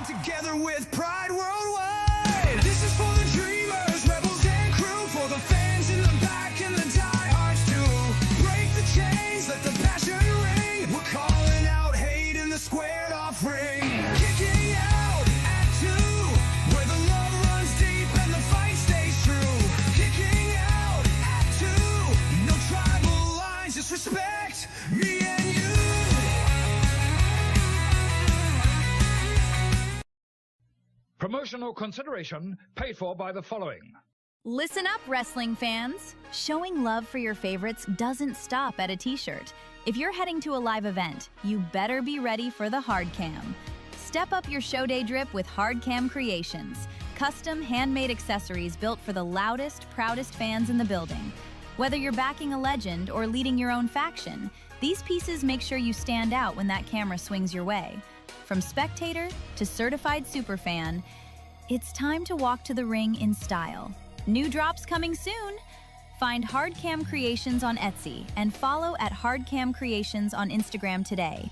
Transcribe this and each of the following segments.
Together with pride worldwide. This is for the dreamers, rebels and crew, for the fans in the back and the diehards too. Break the chains, let the passion ring. We're calling out hate in the squared off ring. Kicking out at 2, where the love runs deep and the fight stays true. Kicking out at 2, no tribal lines, just respect me and you. Promotional consideration paid for by the following. Listen up, wrestling fans. Showing love for your favorites doesn't stop at a t-shirt. If you're heading to a live event, you better be ready for the hard cam. Step up your show day drip with Hard Cam Creations, custom handmade accessories built for the loudest, proudest fans in the building. Whether you're backing a legend or leading your own faction, these pieces make sure you stand out when that camera swings your way. From spectator to certified superfan, it's time to walk to the ring in style. New drops coming soon. Find Hardcam Creations on Etsy and follow at Hardcam Creations on Instagram today.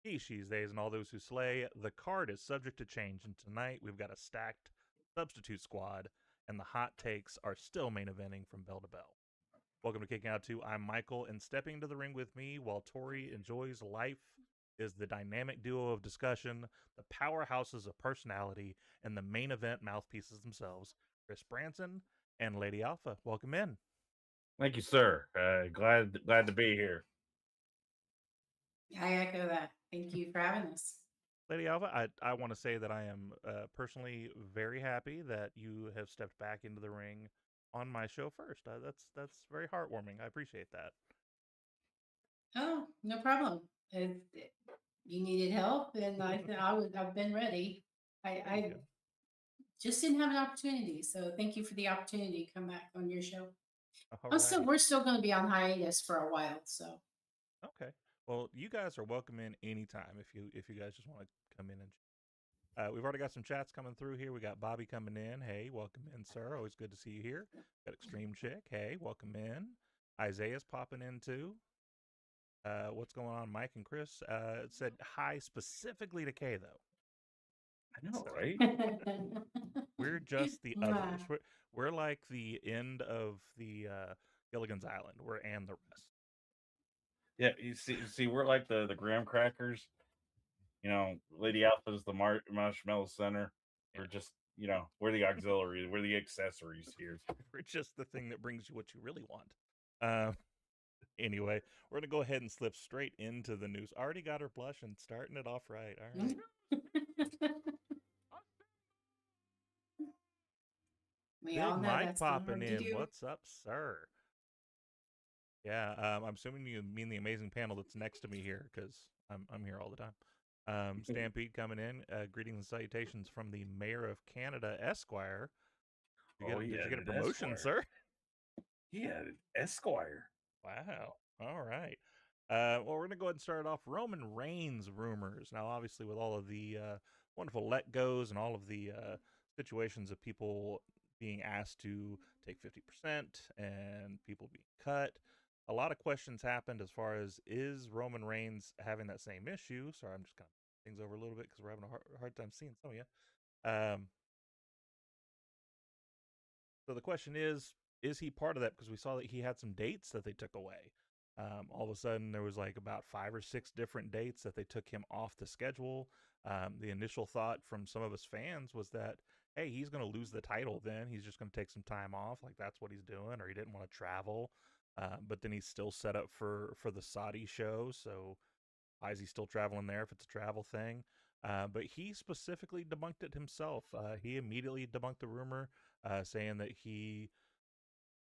These days and all those who slay, the card is subject to change, and tonight we've got a stacked substitute squad, and the hot takes are still main eventing from bell to bell. Welcome to Kicking Out 2. I'm Michael, and stepping into the ring with me while Tori enjoys life is the dynamic duo of discussion, the powerhouses of personality, and the main event mouthpieces themselves, Chris Branson and Lady Alpha. Welcome in. Thank you, sir. Glad to be here. I echo that. Thank you for having us. Lady Alpha, I want to say that I am personally very happy that you have stepped back into the ring on my show first. That's very heartwarming. I appreciate that. Oh, no problem. You needed help, and I've been ready. I just didn't have an opportunity, so thank you for the opportunity to come back on your show. We're still going to be on hiatus for a while, so. Okay. Well, you guys are welcome in anytime if you guys just want to come in and. We've already got some chats coming through here. We got Bobby coming in. Hey, welcome in, sir. Always good to see you here. Got Extreme Chick. Hey, welcome in. Isaiah's popping in too. What's going on, Mike and Chris? It said hi specifically to Kay, though. I know, right? We're just the others. We're like the end of the Gilligan's Island. We're and the rest. Yeah, you see, we're like the graham crackers. You know, Lady Alpha's the marshmallow center. We're just, we're the auxiliary. We're the accessories here. We're just the thing that brings you what you really want. Anyway, we're going to go ahead and slip straight into the news. Already got her blushing, starting it off right. All right. We all know Mike that's popping in. do. What's up, sir? Yeah, I'm assuming you mean the amazing panel that's next to me here, because I'm here all the time. Stampede coming in. Greetings and salutations from the Mayor of Canada, Esquire. Did you get a promotion, sir? Yeah, Esquire. Wow. All right. Well, we're going to go ahead and start off Roman Reigns rumors. Now, obviously, with all of the wonderful let-goes and all of the situations of people being asked to take 50% and people being cut, a lot of questions happened as far as, is Roman Reigns having that same issue? Sorry, I'm just kind of things over a little bit because we're having a hard time seeing some of you. So the question is he part of that? Because we saw that he had some dates that they took away. All of a sudden, there was like about 5 or 6 different dates that they took him off the schedule. The initial thought from some of us fans was that, hey, he's going to lose the title then. He's just going to take some time off. Like, that's what he's doing. Or he didn't want to travel. But then he's still set up for the Saudi show. So why is he still traveling there if it's a travel thing? But he specifically debunked it himself. He immediately debunked the rumor, saying that he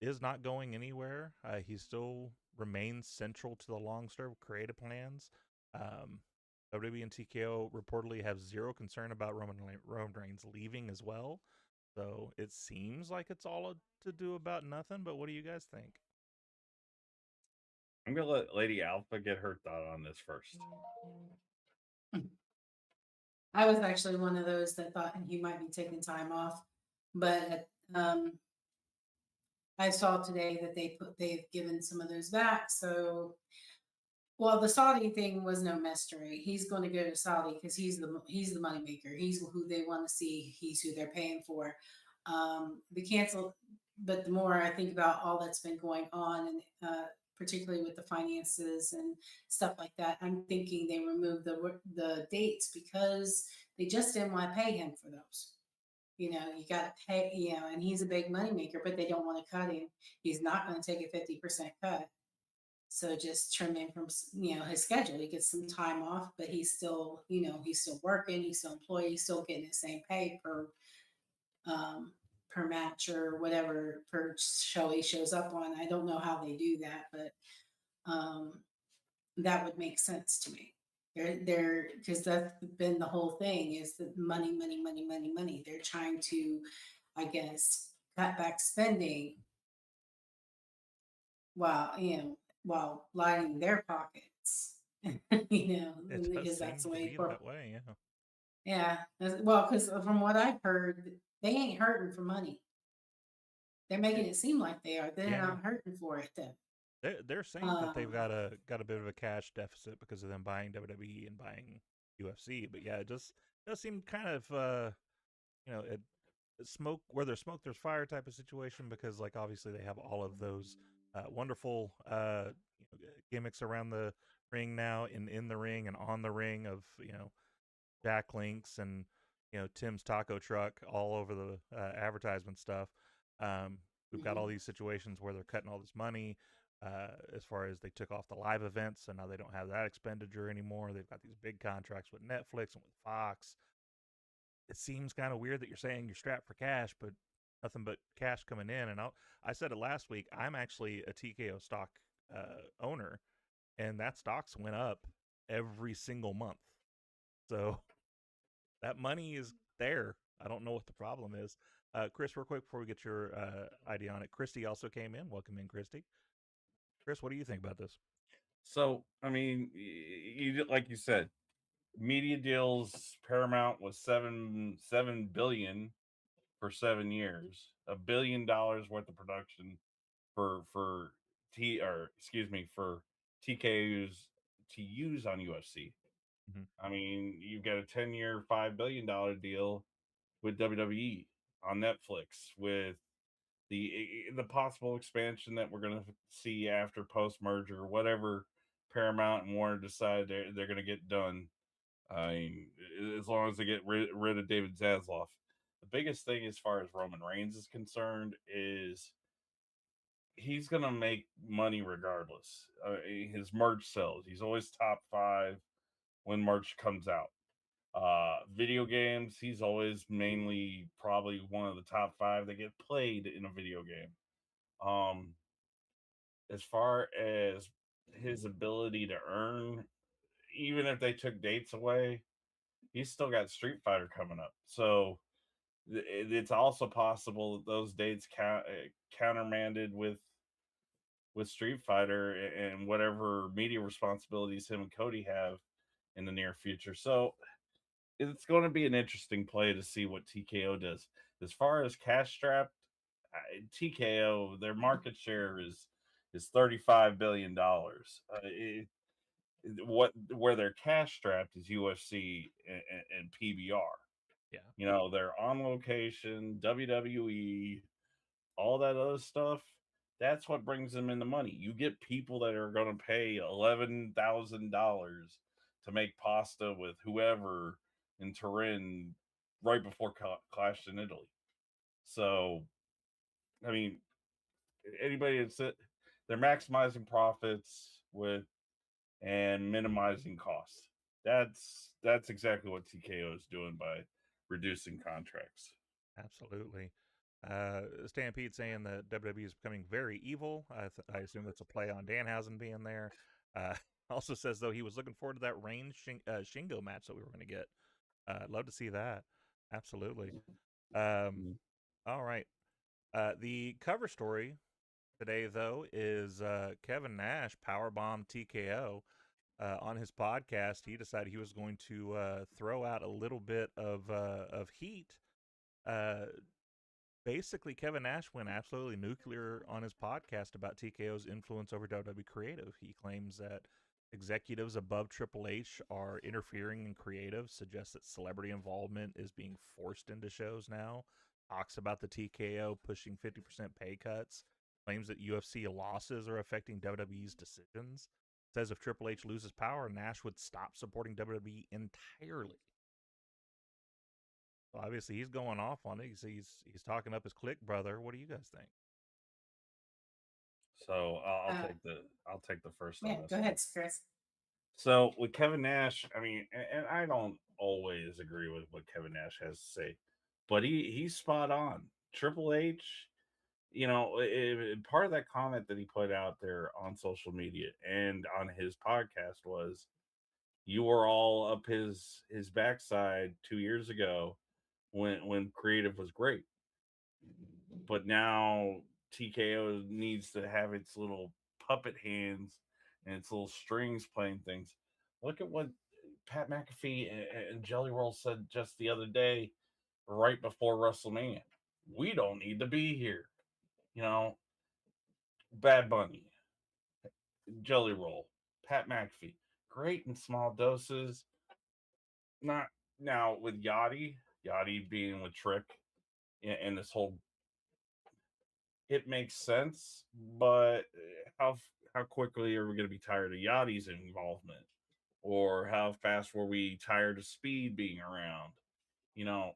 is not going anywhere. He still remains central to the long-term creative plans. WWE and TKO reportedly have zero concern about Roman Reigns leaving as well. So it seems like it's all to do about nothing, but what do you guys think? I'm going to let Lady Alpha get her thought on this first. I was actually one of those that thought he might be taking time off, but I saw today that they've given some of those back. So Well, the Saudi thing was no mystery. He's going to go to Saudi because he's the moneymaker. He's who they want to see. He's who they're paying for. The cancel, but the more I think about all that's been going on, and particularly with the finances and stuff like that, I'm thinking they removed the dates because they just didn't want to pay him for those. You got to pay, and he's a big moneymaker, but they don't want to cut him. He's not going to take a 50% cut. So just trim him from his schedule. He gets some time off, but he's still working. He's still employed. He's still getting the same pay um, per match or whatever per show he shows up on. I don't know how they do that, but um, that would make sense to me. They're because that's been the whole thing is the money, money, money, money, money. They're trying to, I guess, cut back spending while lining their pockets. It does Because that's seem the to way be that way, yeah. yeah. Well, because from what I've heard, they ain't hurting for money. They're making it seem like they are. They're Yeah. not hurting for it though. They're saying that they've Um, got a bit of a cash deficit because of them buying WWE and buying UFC. But yeah, it just does seem kind of it smoke where there's smoke there's fire type of situation because like obviously they have all of those wonderful gimmicks around the ring now in the ring and on the ring of backlinks and Tim's taco truck all over the advertisement stuff. We've got all mhm. these situations where they're cutting all this money as far as they took off the live events, so now they don't have that expenditure anymore. They've got these big contracts with Netflix and with Fox. It seems kind of weird that you're saying you're strapped for cash, but nothing but cash coming in. And I said it last week. I'm actually a TKO stock owner, and that stocks went up every single month. So that money is there. I don't know what the problem is. Chris, real quick before we get your idea on it, Christy also came in. Welcome in, Christy. Chris, what do you think about this? So, I mean, like you said, media deals. Paramount was seven billion for 7 years, $1 billion worth of production for for TKOs to use on UFC. Mm-hmm. I mean, you've got a 10-year, $5 billion deal with WWE on Netflix with the possible expansion that we're going to see after post merger, whatever Paramount and Warner decide they're going to get done. I mean, as long as they get rid of David Zasloff. The biggest thing as far as Roman Reigns is concerned is he's going to make money regardless. His merch sells. He's always top five when merch comes out. Video games, he's always mainly probably one of the top five that get played in a video game. Um, as far as his ability to earn, even if they took dates away, he's still got Street Fighter coming up. So it's also possible that those dates countermanded with Street Fighter and whatever media responsibilities him and Cody have in the near future. So it's going to be an interesting play to see what TKO does. As far as cash strapped, TKO their market share is $35 billion. What where they're cash strapped is UFC and PBR. Yeah. They're on location, WWE, all that other stuff. That's what brings them in the money. You get people that are going to pay $11,000 to make pasta with whoever in Turin right before Clash in Italy. So, I mean, anybody that's it, they're maximizing profits with and minimizing costs. That's exactly what TKO is doing by reducing contracts. Absolutely. Stampede saying that WWE is becoming very evil. I assume that's a play on Danhausen being there. Uh, also says, though, he was looking forward to that Shingo match that we were going to get. I'd love to see that. Absolutely. Um, all right. The cover story today, though, is Kevin Nash powerbomb TKO. On his podcast, he decided he was going to throw out a little bit of heat. Uh, Basically, Kevin Nash went absolutely nuclear on his podcast about TKO's influence over WWE creative. He claims that executives above Triple H are interfering in creative, suggests that celebrity involvement is being forced into shows now, talks about the TKO pushing 50% pay cuts, claims that UFC losses are affecting WWE's decisions, says if Triple H loses power, Nash would stop supporting WWE entirely. So obviously he's going off on it. He's talking up his clique brother. What do you guys think? So I'll Uh, take the first on yeah, this go one. ahead, Chris. So with Kevin Nash, I mean, and I don't always agree with what Kevin Nash has to say, but he's spot on. Triple H, part of that comment that he put out there on social media and on his podcast was, "You were all up his backside 2 years ago when creative was great, but now TKO needs to have its little puppet hands and its little strings playing things." Look at what Pat McAfee and Jelly Roll said just the other day, right before WrestleMania. We don't need to be here. You know, Bad Bunny, Jelly Roll, Pat McAfee, great in small doses. Not now with Yachty being with Trick and this whole, it makes sense, but how quickly are we going to be tired of Yachty's involvement, or how fast were we tired of Speed being around? You know,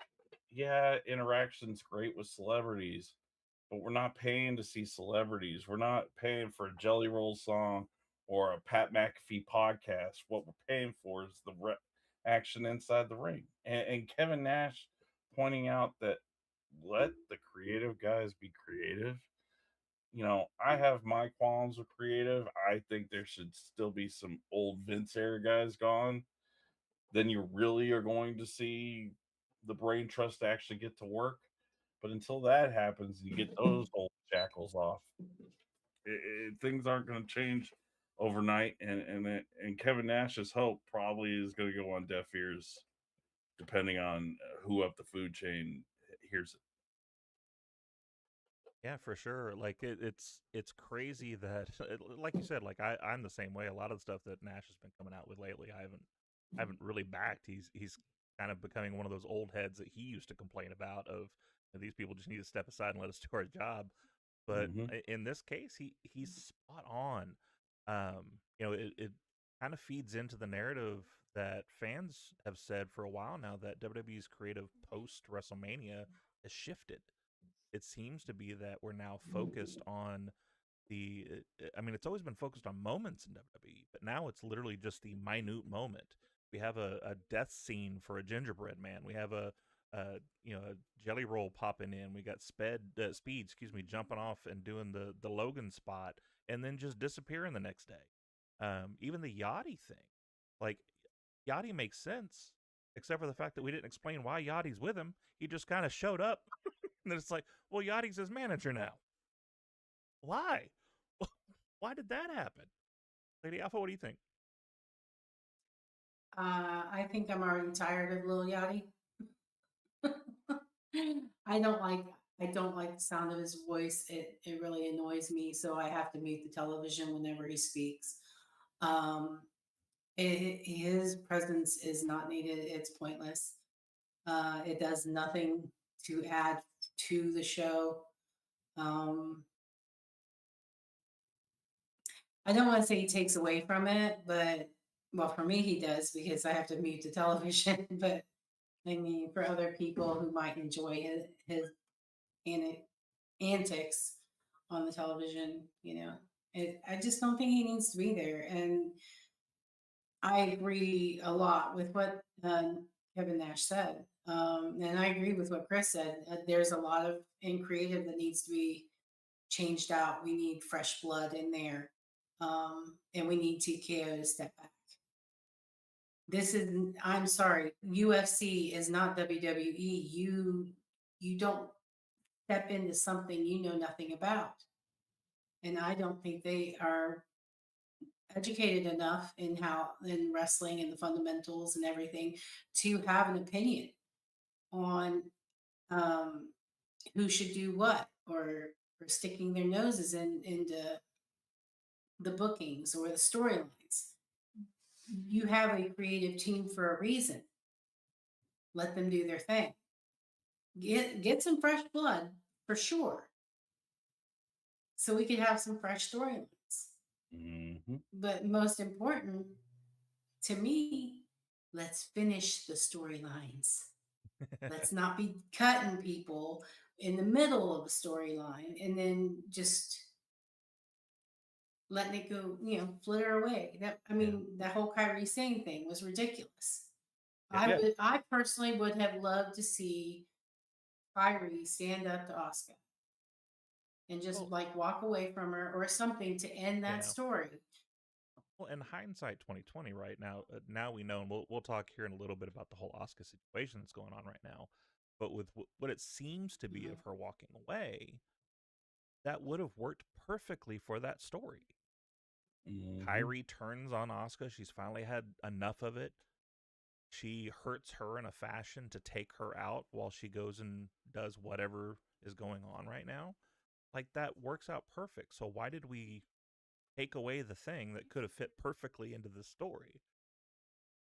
yeah, interaction's great with celebrities, but we're not paying to see celebrities. We're not paying for a Jelly Roll song or a Pat McAfee podcast. What we're paying for is the action inside the ring. And Kevin Nash pointing out that let the creative guys be creative. I have my qualms with creative. I think there should still be some old Vince era guys gone. Then you really are going to see the brain trust actually get to work. But until that happens, you get those old shackles off. Things aren't going to change overnight, and Kevin Nash's hope probably is going to go on deaf ears, depending on who up the food chain hears it. Yeah, for sure. Like it's crazy that, like you said, like I'm the same way. A lot of the stuff that Nash has been coming out with lately, I haven't really backed. He's kind of becoming one of those old heads that he used to complain about. Of these people just need to step aside and let us do our job. But Hmm. in this case, he's spot on. It kind of feeds into the narrative that fans have said for a while now, that WWE's creative post WrestleMania has shifted. It seems to be that we're now focused on I mean, it's always been focused on moments in WWE, but now it's literally just the minute moment. We have a death scene for a gingerbread man. We have a jelly roll popping in. We got speed, excuse me, jumping off and doing the Logan spot, and then just disappearing the next day. Even the Yachty thing, like, Yachty makes sense, except for the fact that we didn't explain why Yachty's with him. He just kind of showed up, and then it's like, well, Yachty's his manager now. Why? Why did that happen? Lady Alpha, what do you think? I think I'm already tired of Lil Yachty. I don't like I don't like the sound of his voice. It really annoys me, so I have to mute the television whenever he speaks. Um, his presence is not needed. It's pointless. It does nothing to add to the show. Um, I don't want to say he takes away from it, but well, for me he does because I have to mute the television. But I mean, for other people who might enjoy his antics on the television, I just don't think he needs to be there. And I agree a lot with what Kevin Nash said. And I agree with what Chris said. There's a lot of in creative that needs to be changed out. We need fresh blood in there. And we need TKO to step back. I'm sorry, UFC is not WWE. You don't step into something you know nothing about. And I don't think they are educated enough in wrestling and the fundamentals and everything to have an opinion on um, who should do what, or sticking their noses into the bookings or the storylines. you have a creative team for a reason. Let them do their thing. Get some fresh blood for sure, so we could have some fresh storylines. Mm-hmm. But most important to me, let's finish the storylines. Let's not be cutting people in the middle of a storyline and then just letting it go, flitter away. That whole Kyrie Sane thing was ridiculous. Yeah. I personally would have loved to see Kyrie stand up to Asuka and just Well, like walk away from her or something to end that yeah. story. Well, in hindsight, 2020, right now, now we know, and we'll talk here in a little bit about the whole Oscar situation that's going on right now. But with what it seems to be Mhm. of her walking away, that would have worked perfectly for that story. Mm-hmm. Kyrie turns on Asuka. She's finally had enough of it. She hurts her in a fashion to take her out while she goes and does whatever is going on right now. Like, that works out perfect. So why did we take away the thing that could have fit perfectly into the story?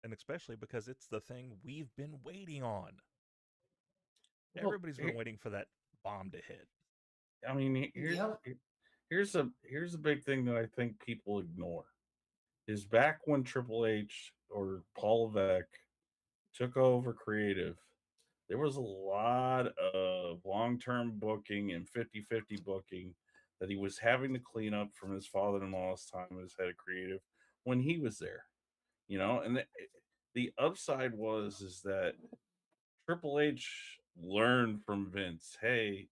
And especially because it's the thing we've been waiting on. Well, Everybody's been waiting for that bomb to hit. I mean, Yep. here's a big thing that I think people ignore is back when Triple H or Paul Levesque took over creative, there was a lot of long-term booking and 50-50 booking that he was having to clean up from his father-in-law's time as head of creative when he was there. And the upside was is that Triple H learned from Vince, hey,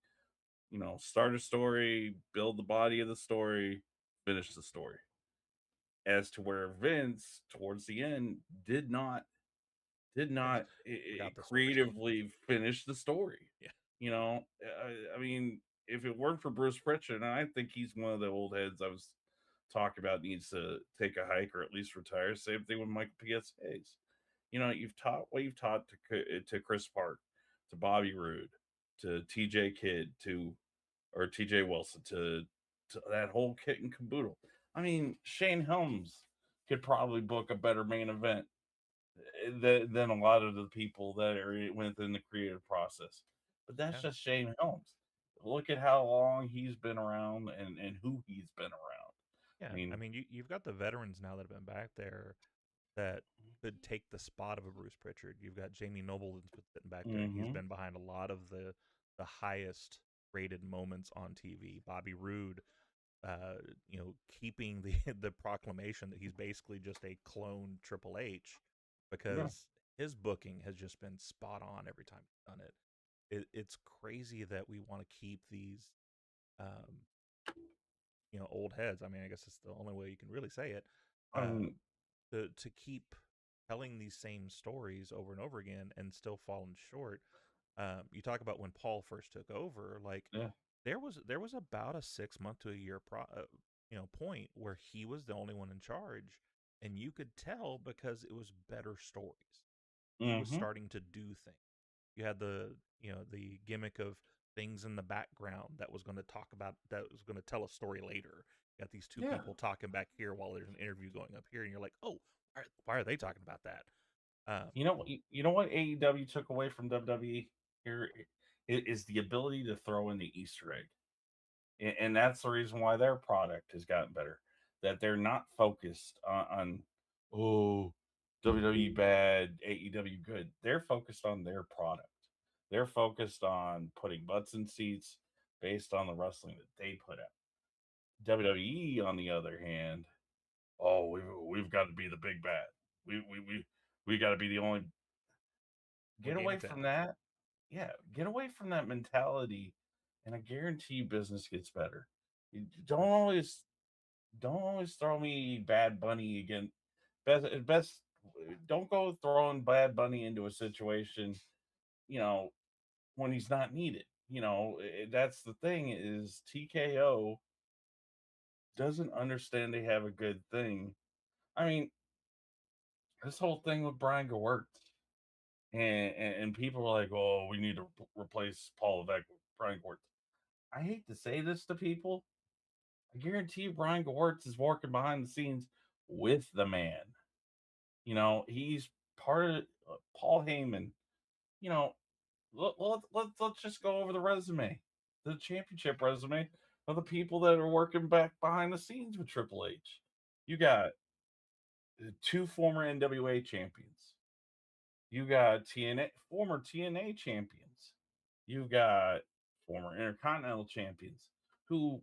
start a story, build the body of the story, finish the story. As to where Vince, towards the end, did not Forgot the story. creatively finish the story. Yeah. I mean, if it weren't for Bruce Pritchard, and I think he's one of the old heads I was talking about needs to take a hike or at least retire. Same thing with Michael P.S. Hayes. You've taught what you've taught to Chris Park, to Bobby Roode, to T.J. Kidd, or T.J. Wilson, to that whole kit and caboodle. I mean, Shane Helms could probably book a better main event than a lot of the people that are within the creative process. But that's Yeah. just Shane Helms. Look at how long he's been around and who he's been around. Yeah. I mean, You've got the veterans now that have been back there that could take the spot of a Bruce Pritchard. You've got Jamie Noble that's been sitting back there, and he's mm-hmm. been behind a lot of the highest rated moments on TV. Bobby Roode, keeping the the proclamation that he's basically just a clone Triple H, Yeah. because his booking has just been spot on every time he's done it's crazy that we want to keep these um, old heads. I mean, I guess it's the only way you can really say it. I Uh, mean, to keep telling these same stories over and over again and still falling short. You talk about when Paul first took over, like yeah. there was about a 6 month to a year point where he was the only one in charge, and you could tell because it was better stories. He was Mm-hmm. starting to do things. You had the gimmick of things in the background that was going to talk about, that was going to tell a story later. You got these two Yeah. people talking back here while there's an interview going up here, and you're like, oh, why are they talking about that? You know what AEW took away from WWE here is the ability to throw in the Easter egg. And that's the reason why their product has gotten better. That they're not focused on oh, WWE bad, AEW good. They're focused on their product. They're focused on putting butts in seats based on the wrestling that they put out. WWE, on the other hand, oh, we've got to be the big bad. We got to be the only. We'll Get gain away from attention. that. Yeah, get away from that mentality, and I guarantee you business gets better. You don't always throw me Bad Bunny again. Best don't go throwing Bad Bunny into a situation, you know, when he's not needed. That's the thing is TKO doesn't understand they have a good thing. I mean, this whole thing with Brian Gewirtz, and people are like, "Oh, we need to replace Paul Levesque with Brian Gewirtz." I hate to say this to people. I guarantee you Brian Gewirtz is working behind the scenes with the man. He's part of Paul Heyman. You know, let's just go over the resume, the championship resume of the people that are working back behind the scenes with Triple H. You got 2 former NWA champions. You got former TNA champions. You got former Intercontinental champions who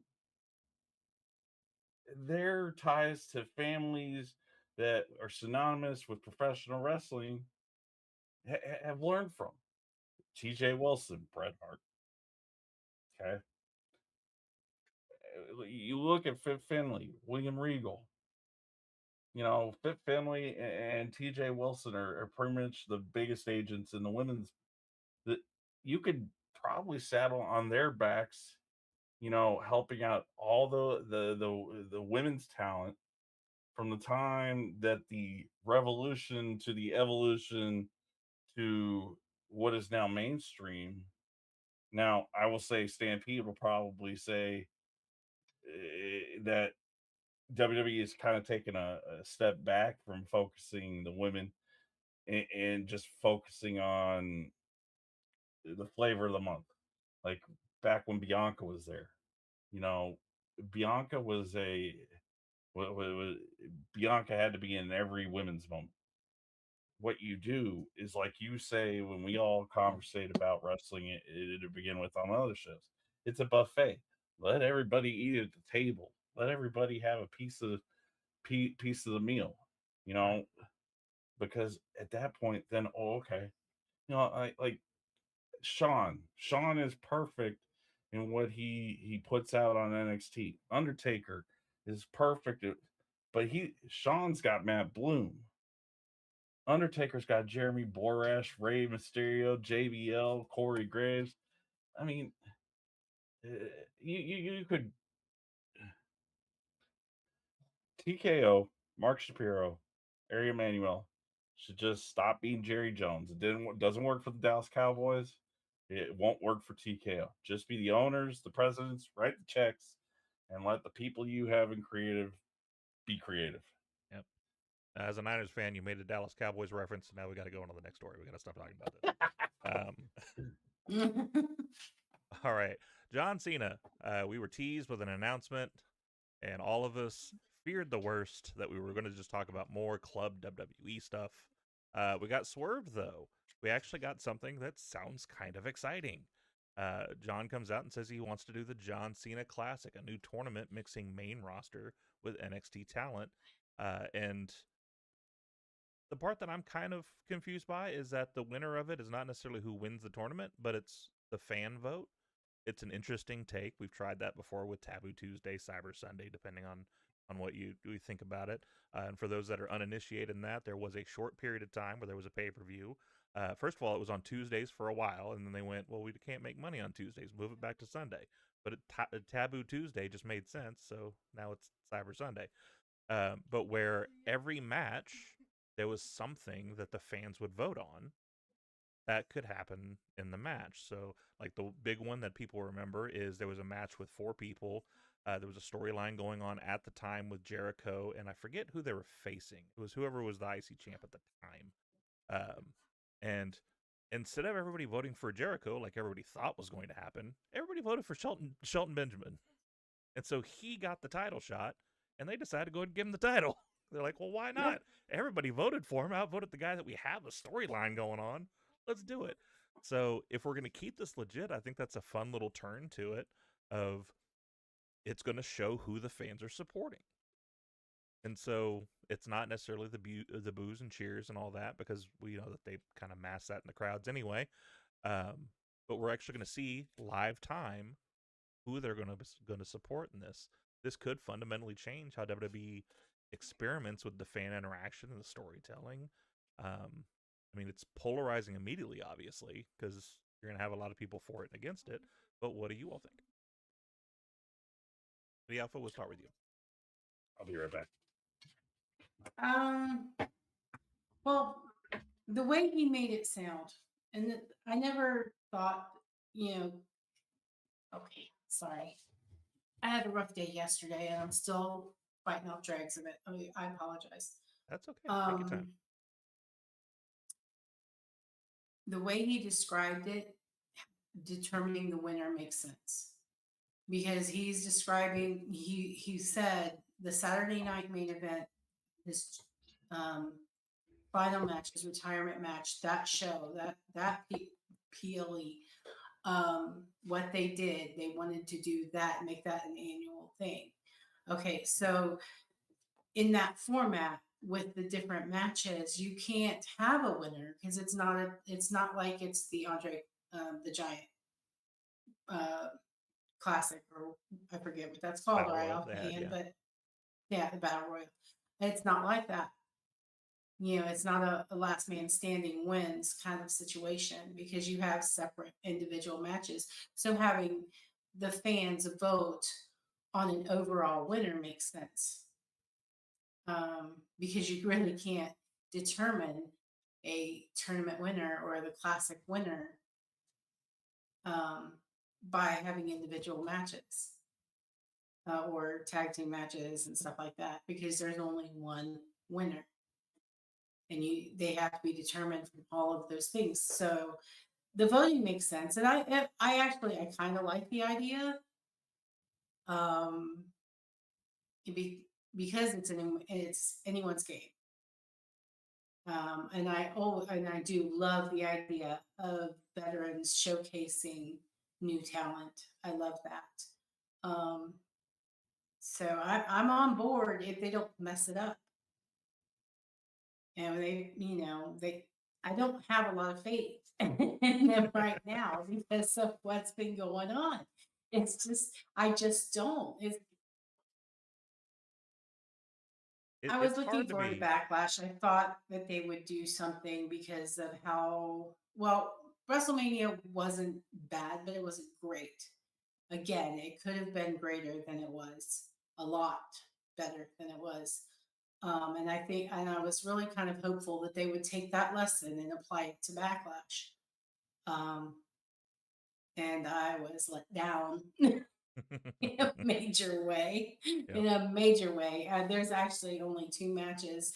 their ties to families that are synonymous with professional wrestling have learned from. TJ Wilson, Bret Hart. Okay. You look at Fit Finley, William Regal. Fit Finley and TJ Wilson are pretty much the biggest agents in the women's that you could probably saddle on their backs, helping out all the women's talent from the time that the revolution to the evolution to what is now mainstream. Now, I will say Stampede will probably say that WWE is kind of taking a step back from focusing the women and just focusing on the flavor of the month. Like back when Bianca was there, you know, Bianca was a Bianca had to be in every women's moment. What you do is like you say when we all conversate about wrestling to begin with on other shows. It's a buffet. Let everybody eat at the table. Let everybody have a piece of the meal. You know, because at that point, then okay, I like Sean. Sean is perfect in what he puts out on NXT. Undertaker is perfect, but Sean's got Matt Bloom. Undertaker's got Jeremy Borash, Rey Mysterio, JBL, Corey Graves. I mean, you could TKO, Mark Shapiro, Ari Emanuel should just stop being Jerry Jones. Doesn't work for the Dallas Cowboys. It won't work for TKO. Just be the owners, the presidents, write the checks, and let the people you have in creative be creative. Yep. As a Niners fan, you made a Dallas Cowboys reference. Now we got to go on to the next story. We got to stop talking about this. All right. John Cena. We were teased with an announcement, and all of us feared the worst, that we were going to just talk about more club WWE stuff. We got swerved, though. We actually got something that sounds kind of exciting. John comes out and says he wants to do the John Cena Classic, a new tournament mixing main roster with NXT talent. And the part that I'm kind of confused by is that the winner of it is not necessarily who wins the tournament, but it's the fan vote. It's an interesting take. We've tried that before with Taboo Tuesday, Cyber Sunday, depending on what you think about it. And for those that are uninitiated in that, there was a short period of time where there was a pay-per-view. First of all, it was on Tuesdays for a while, and then they went, well, we can't make money on Tuesdays. Move it back to Sunday. But Taboo Tuesday just made sense, so now it's Cyber Sunday. But where every match, there was something that the fans would vote on that could happen in the match. So, like the big one that people remember is there was a match with 4 people. There was a storyline going on at the time with Jericho, and I forget who they were facing. It was whoever was the IC champ at the time. And instead of everybody voting for Jericho, like everybody thought was going to happen, everybody voted for Shelton Benjamin. And so he got the title shot, and they decided to go ahead and give him the title. They're like, well, why not? Everybody voted for him. Outvoted the guy that we have a storyline going on. Let's do it. So if we're going to keep this legit, I think that's a fun little turn to it of it's going to show who the fans are supporting. And so it's not necessarily the boos and cheers and all that, because we know that they kind of mass that in the crowds anyway. But we're actually going to see live time who they're going to support in this. This could fundamentally change how WWE experiments with the fan interaction and the storytelling. I mean, it's polarizing immediately, obviously, because you're going to have a lot of people for it and against it. But what do you all think? The Alpha, we'll start with you. I'll be right back. Well, the way he made it sound, and I never thought, okay, sorry. I had a rough day yesterday, and I'm still fighting off drags of it. I apologize. That's okay. Take your time. the way he described it, determining the winner makes sense because he's describing. He said the Saturday night main event, his um, final match, his retirement match, that show, PLE, what they did, they wanted to do that, make that an annual thing. Okay, so in that format with the different matches, you can't have a winner because it's not like it's the Andre the Giant uh, Classic, or I forget what that's called Battle right Royal they had, offhand, yeah. but yeah, the Battle Royal. It's not like that. It's not a last man standing wins kind of situation because you have separate individual matches. So having the fans vote on an overall winner makes sense, because you really can't determine a tournament winner or the classic winner um, by having individual matches or tag team matches and stuff like that because there's only one winner and they have to be determined from all of those things. So the voting makes sense, and I kind of like the idea, um, because it's anyone's game. And I do love the idea of veterans showcasing new talent. I love that. So I'm on board if they don't mess it up. And I don't have a lot of faith in them right now because of what's been going on. I just don't. I was It's looking hard to forward to be. Backlash. I thought that they would do something because of how well WrestleMania wasn't bad, but it wasn't great. Again, it could have been greater than it was, a lot better than it was. And I was really kind of hopeful that they would take that lesson and apply it to Backlash. Um, and I was let down in a major way. Yep. In a major way. There's actually only 2 matches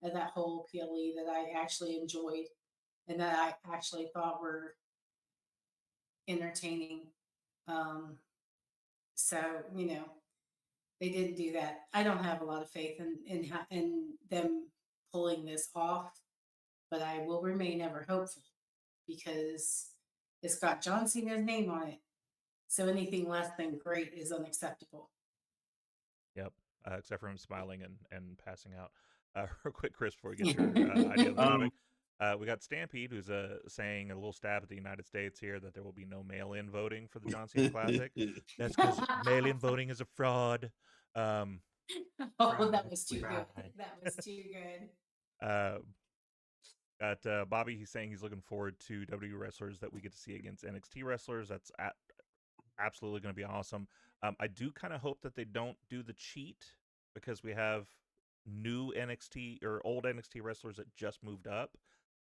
of that whole PLE that I actually enjoyed and that I actually thought were entertaining. Um, so they didn't do that. I don't have a lot of faith in them pulling this off, but I will remain ever hopeful because it's got John Cena's name on it. So anything less than great is unacceptable. Yep. Except for him smiling and passing out. Real quick, Chris, before we get your idea of the topic, we got Stampede, who's saying a little stab at the United States here that there will be no mail-in voting for the John Cena Classic. That's because mail-in voting is a fraud. Oh, that was too good. That was too good. Got Bobby. He's saying he's looking forward to WWE wrestlers that we get to see against NXT wrestlers. That's absolutely going to be awesome. I do kind of hope that they don't do the cheat because we have new NXT or old NXT wrestlers that just moved up.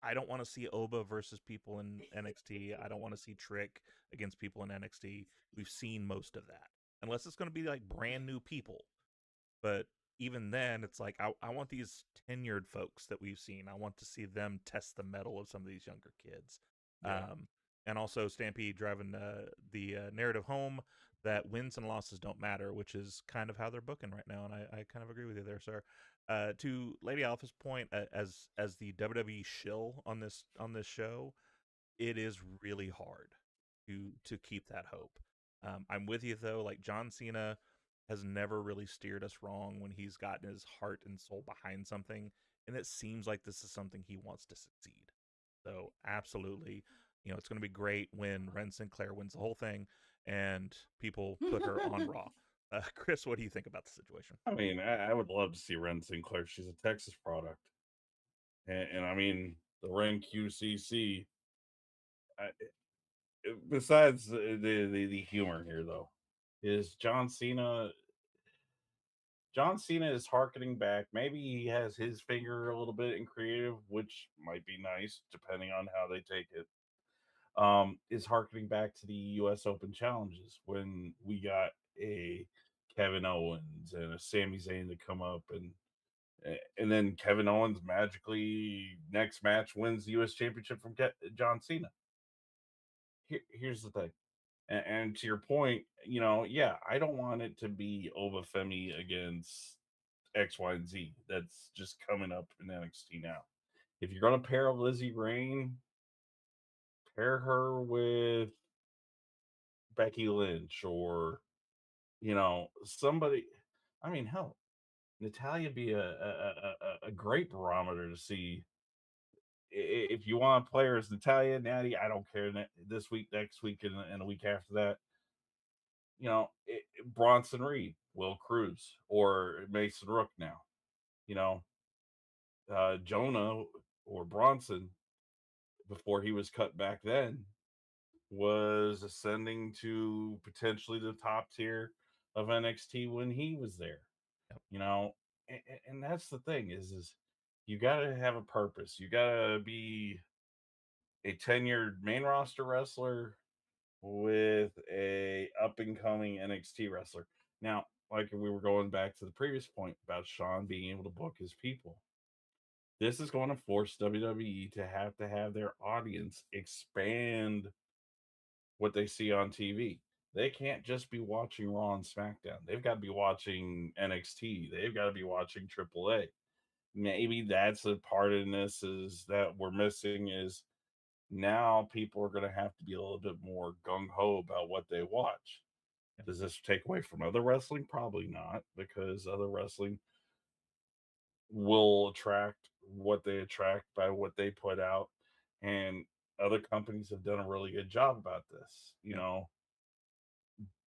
I don't want to see Oba versus people in NXT. I don't want to see Trick against people in NXT. We've seen most of that. Unless it's going to be like brand new people. But even then, it's like I want these tenured folks that we've seen. I want to see them test the mettle of some of these younger kids. Yeah. And also Stampede driving the narrative home that wins and losses don't matter, which is kind of how they're booking right now. And I kind of agree with you there, sir. To Lady Alpha's point, as the WWE shill on this show, it is really hard to keep that hope. I'm with you though. Like John Cena has never really steered us wrong when he's gotten his heart and soul behind something, and it seems like this is something he wants to succeed. So absolutely, it's going to be great when Ren Sinclair wins the whole thing and people put her on Raw. Chris, what do you think about the situation? I mean, I would love to see Ren Sinclair. She's a Texas product, and I mean the Ren QCC. Besides the humor here, though, is John Cena. John Cena is harkening back. Maybe he has his finger a little bit in creative, which might be nice depending on how they take it. Is harkening back to the U.S. Open challenges when we got a Kevin Owens and a Sami Zayn to come up And then Kevin Owens magically next match wins the U.S. Championship from John Cena. Here's the thing, and to your point, yeah, I don't want it to be Obafemi against X, Y, and Z. That's just coming up in NXT now. If you're gonna pair Lizzie Rain, pair her with Becky Lynch or somebody. I mean, hell, Natalia be a great barometer to see if you want players. Natalia, Natty, I don't care. This week, next week, and a week after that, Bronson Reed, Will Cruz, or Mason Rook now. You know, Jonah or Bronson before he was cut back then was ascending to potentially the top tier of NXT when he was there. Yep. And that's the thing is you got to have a purpose. You got to be a tenured main roster wrestler with a up and coming NXT wrestler. Now, like we were going back to the previous point about Sean being able to book his people. This is going to force WWE to have their audience expand what they see on TV. They can't just be watching Raw and SmackDown. They've got to be watching NXT. They've got to be watching AAA. Maybe that's a part in this is that we're missing is now people are going to have to be a little bit more gung ho about what they watch. Does this take away from other wrestling? Probably not, because other wrestling will attract what they attract by what they put out. And other companies have done a really good job about this,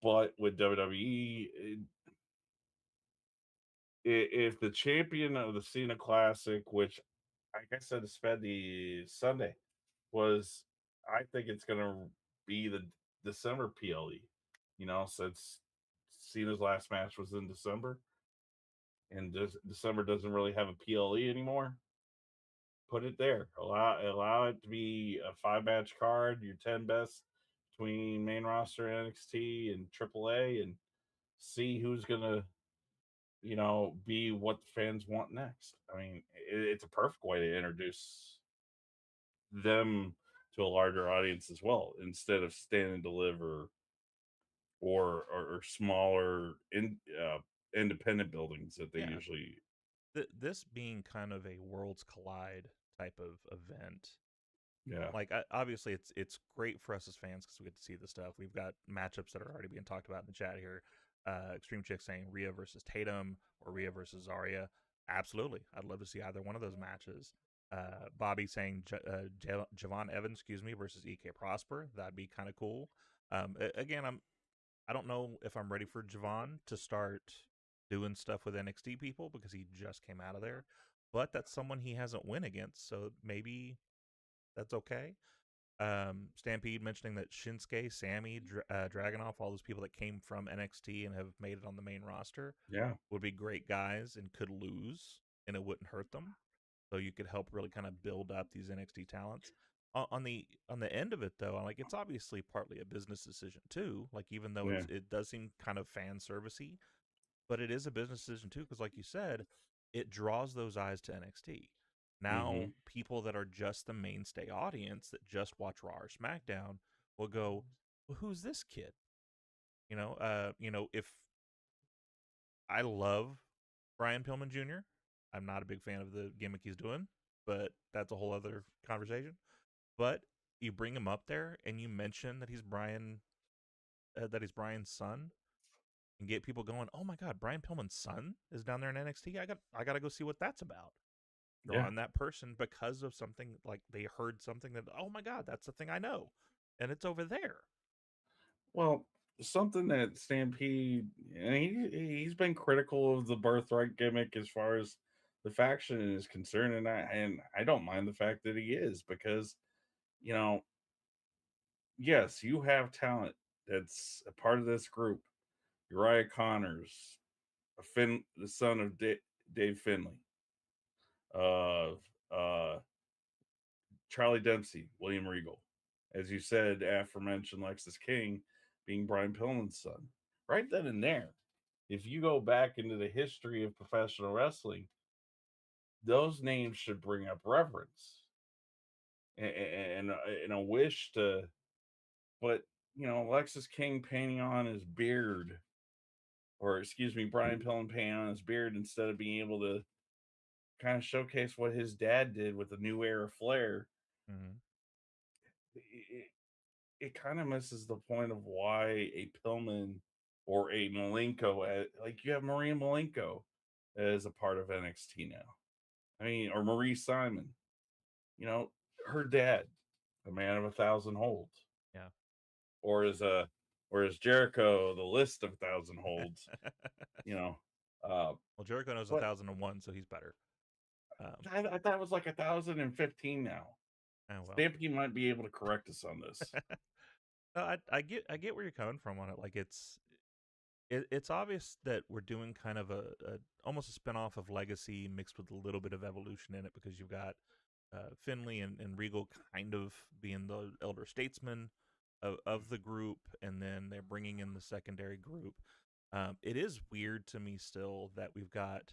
But with WWE, if the champion of the Cena Classic, which I guess I spent the Sunday, was, I think it's going to be the December PLE, since Cena's last match was in December and December doesn't really have a PLE anymore. Put it there. Allow it to be a 5-match card, your 10 best between main roster NXT and AAA, and see who's gonna, be what the fans want next. I mean, it's a perfect way to introduce them to a larger audience as well, instead of stand and deliver or smaller independent buildings that they Yeah. usually. This being kind of a Worlds Collide type of event, Yeah. like obviously it's great for us as fans because we get to see the stuff. We've got matchups that are already being talked about in the chat here. Extreme Chick saying Rhea versus Tatum or Rhea versus Zarya. Absolutely, I'd love to see either one of those matches. Bobby saying Javon Evans, versus EK Prosper. That'd be kind of cool. Again, I don't know if I'm ready for Javon to start doing stuff with NXT people because he just came out of there. But that's someone he hasn't win against, so maybe that's okay. Stampede mentioning that Shinsuke, Sammy, Dragunov, all those people that came from NXT and have made it on the main roster Yeah. would be great guys and could lose, and it wouldn't hurt them. So you could help really kind of build up these NXT talents. On the end of it though, like it's obviously partly a business decision too. Like even though Yeah. it does seem kind of fan servicey, but it is a business decision too because like you said, it draws those eyes to NXT. Now Mhm. people that are just the mainstay audience that just watch Raw or SmackDown will go, well, who's this kid? If I love Brian Pillman Jr., I'm not a big fan of the gimmick he's doing, but that's a whole other conversation. But you bring him up there and you mention that he's Brian's son, and get people going. Oh my God, Brian Pillman's son is down there in NXT. I got to go see what that's about. Yeah. Drawing that person because of something like they heard something that, oh my God, that's the thing I know, and it's over there. Well, something that Stampede, and he's been critical of the birthright gimmick as far as the faction is concerned, and I don't mind the fact that he is, because you know yes, you have talent that's a part of this group. Uriah Connors, the son of Dave Finley, of Charlie Dempsey, William Regal, as you said, aforementioned Lexus King being Brian Pillman's son. Right then and there, if you go back into the history of professional wrestling, those names should bring up reverence and a wish to. But Alexis King painting on his beard, or excuse me, Brian Pillman painting on his beard instead of being able to kind of showcase what his dad did with the New Era Flair. Mm-hmm. It kind of misses the point of why a Pillman or a Malenko, like you have Maria Malenko as a part of NXT now. I mean, or Marie Simon, her dad, a man of 1,000 holds. Yeah. Or as Jericho, the list of 1,000 holds. Well, Jericho knows 1,001, so he's better. I thought it was like 1,015 now. Oh, well. Stampede might be able to correct us on this. No, I get where you're coming from on it. Like it's obvious that we're doing kind of a almost a spinoff of Legacy mixed with a little bit of evolution in it, because you've got Finley and Regal kind of being the elder statesmen of the group, and then they're bringing in the secondary group. It is weird to me still that we've got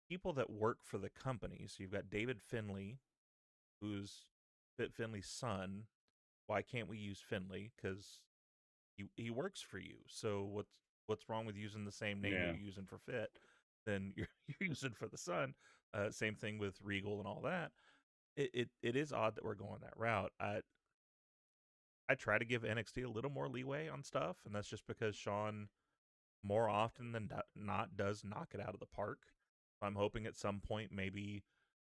people that work for the company. So you've got David Finley, who's Fit Finley's son. Why can't we use Finley? Because he works for you. So what's wrong with using the same name that you're using for Fit? Then you're using for the son. Same thing with Regal and all that. It is odd that we're going that route. I try to give NXT a little more leeway on stuff, and that's just because Sean more often than not does knock it out of the park. I'm hoping at some point maybe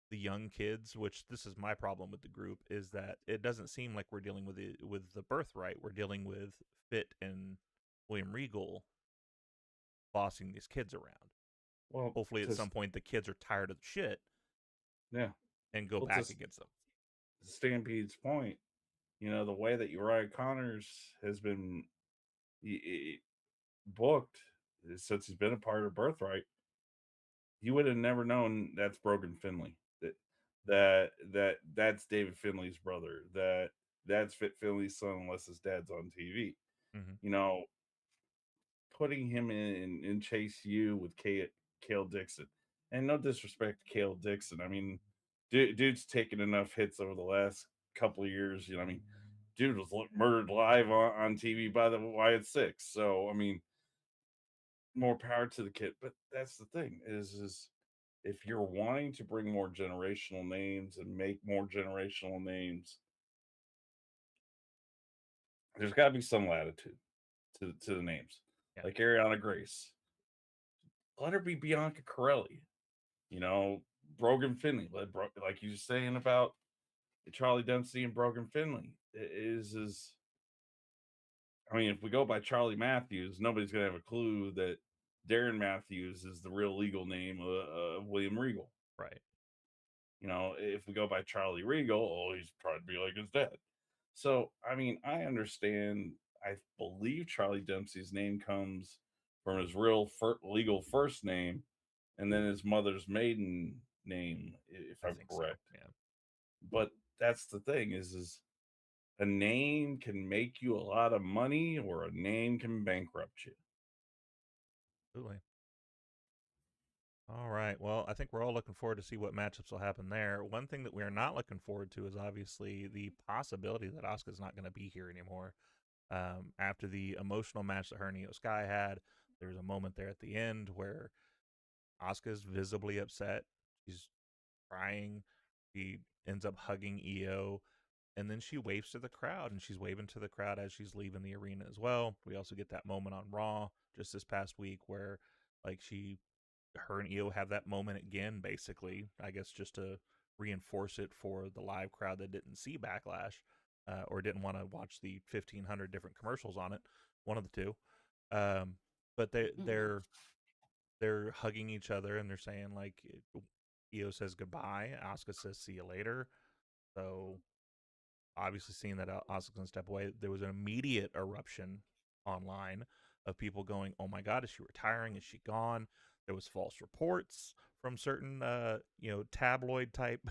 the young kids, which this is my problem with the group, is that it doesn't seem like we're dealing with the birthright. We're dealing with Fit and William Regal bossing these kids around. Well, hopefully at some point the kids are tired of the shit. Yeah. And go back against them. Stampede's point, the way that Uriah Connors has been booked since he's been a part of Birthright, you would have never known that's Brogan Finley. That's David Finley's brother. That's Fit Finley's son, unless his dad's on TV. Mm-hmm. Putting him in Chase U with Cale Dixon, and no disrespect to Cale Dixon. I mean, dude's taken enough hits over the last couple of years. I mean, dude was murdered live on TV by the Wyatt Six. So I mean, more power to the kid. But that's the thing is if you're wanting to bring more generational names and make more generational names, there's got to be some latitude to the names. Yeah. Like Ariana Grace, let her be Bianca Corelli. Brogan Finley, like you were saying about Charlie Dempsey and Brogan Finley, is I mean, if we go by Charlie Matthews, nobody's gonna have a clue that Darren Matthews is the real legal name of William Regal. Right. If we go by Charlie Regal, he's trying to be like his dad. So, I mean, I understand. I believe Charlie Dempsey's name comes from his real legal first name, and then his mother's maiden name, if I'm correct. So. Yeah. But that's the thing is a name can make you a lot of money, or a name can bankrupt you. Absolutely. All right. Well, I think we're all looking forward to see what matchups will happen there. One thing that we are not looking forward to is obviously the possibility that Asuka's not going to be here anymore. After the emotional match that her and Io Sky had, there was a moment there at the end where Asuka's visibly upset. She's crying. She ends up hugging Io, and then she waves to the crowd, and she's waving to the crowd as she's leaving the arena as well. We also get that moment on Raw just this past week where, like, her and Io have that moment again, basically, I guess just to reinforce it for the live crowd that didn't see Backlash or didn't want to watch the 1,500 different commercials on it, one of the two. But they're hugging each other, and they're saying, like, Io says goodbye, Asuka says see you later. So obviously seeing that Asuka's going to step away, there was an immediate eruption online of people going, oh my God, is she retiring? Is she gone? There was false reports from certain, tabloid type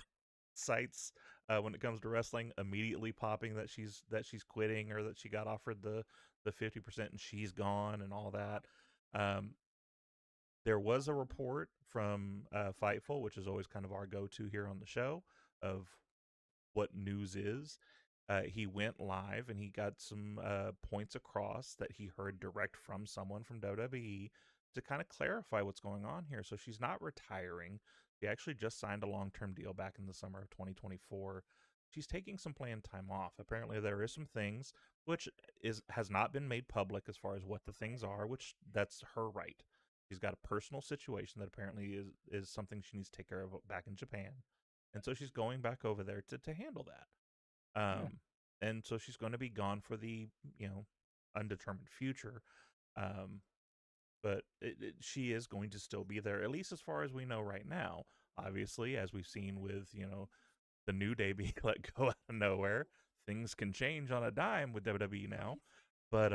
sites when it comes to wrestling, immediately popping that she's quitting, or that she got offered the 50% and she's gone and all that. There was a report from Fightful, which is always kind of our go-to here on the show, of what news is. He went live and he got some points across that he heard direct from someone from WWE to kind of clarify what's going on here. So she's not retiring. She actually just signed a long-term deal back in the summer of 2024. She's taking some planned time off. Apparently, there is some things which has not been made public as far as what the things are, which that's her right. She's got a personal situation that apparently is something she needs to take care of back in Japan, and so she's going back over there to handle that. And so she's going to be gone for the undetermined future. Um, but she is going to still be there, at least as far as we know right now. Obviously, as we've seen with the New Day being let go out of nowhere, things can change on a dime with WWE now. But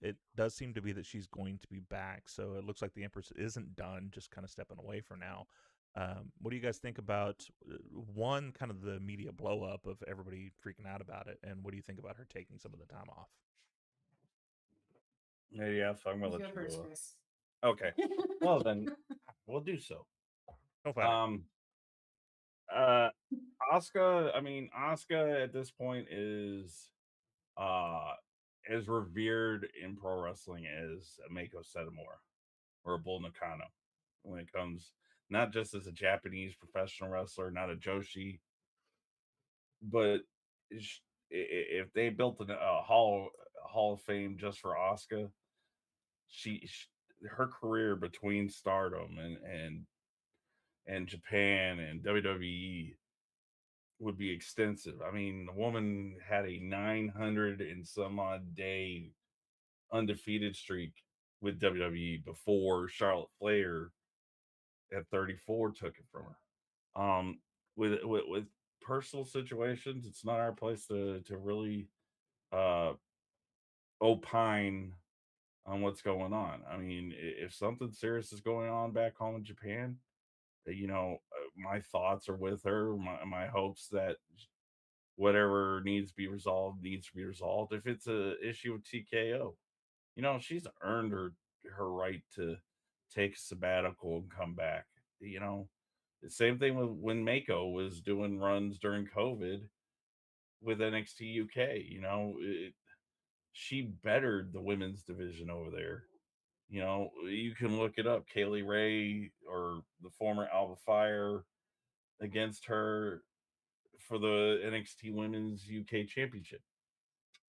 it does seem to be that she's going to be back. So it looks like the Empress isn't done, just kind of stepping away for now. What do you guys think about one, kind of the media blow up of everybody freaking out about it, and what do you think about her taking some of the time off? Yeah, so I'm gonna You let go you first, go. Chris. Okay, well then we'll do so. Go fight it. Uh, Asuka. I mean, Asuka at this point is as revered in pro wrestling as a Mako Satomura or a Bull Nakano when it comes not just as a Japanese professional wrestler, not a Joshi, but if they built a hall of fame just for Asuka, she her career between Stardom and Japan and WWE would be extensive. I mean, the woman had a 900 and some odd day undefeated streak with WWE before Charlotte Flair at 34 took it from her. With personal situations, it's not our place to really uh opine on what's going on. I mean, if something serious is going on back home in Japan, my thoughts are with her. My hopes that whatever needs to be resolved needs to be resolved. If it's a issue with TKO, she's earned her right to take a sabbatical and come back. The same thing with when Mako was doing runs during COVID with NXT UK. She bettered the women's division over there. You can look it up. Kaylee Ray or the former Alba Fire against her for the NXT Women's UK Championship.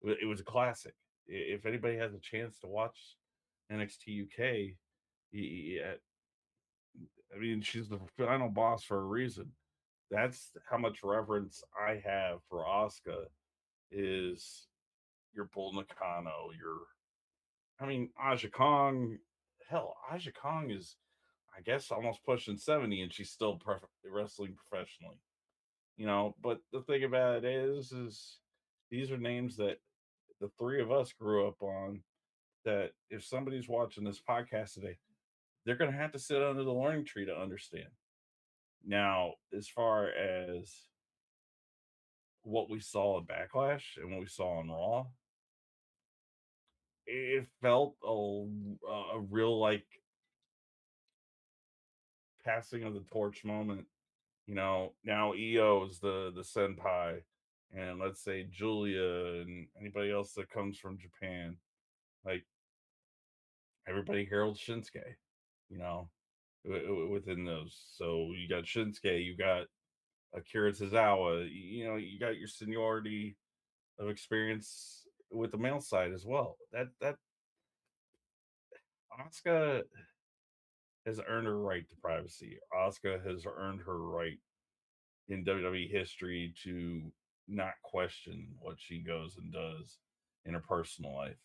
It was a classic. If anybody has a chance to watch NXT UK, yeah, I mean, she's the final boss for a reason. That's how much reverence I have for Asuka. Is your Bull Nakano, Aja Kong. Hell, Aja Kong is, I guess, almost pushing 70, and she's still wrestling professionally. But the thing about it is these are names that the three of us grew up on. That if somebody's watching this podcast today, they're going to have to sit under the learning tree to understand. Now, as far as what we saw at Backlash and what we saw on Raw, it felt a real passing of the torch moment. Now EO is the senpai, and let's say Julia and anybody else that comes from Japan, like everybody heralds Shinsuke, you know, within those. So you got Shinsuke, you got Akira Tozawa, you got your seniority of experience with the male side as well. That Asuka has earned her right to privacy. Asuka has earned her right in WWE history to not question what she goes and does in her personal life.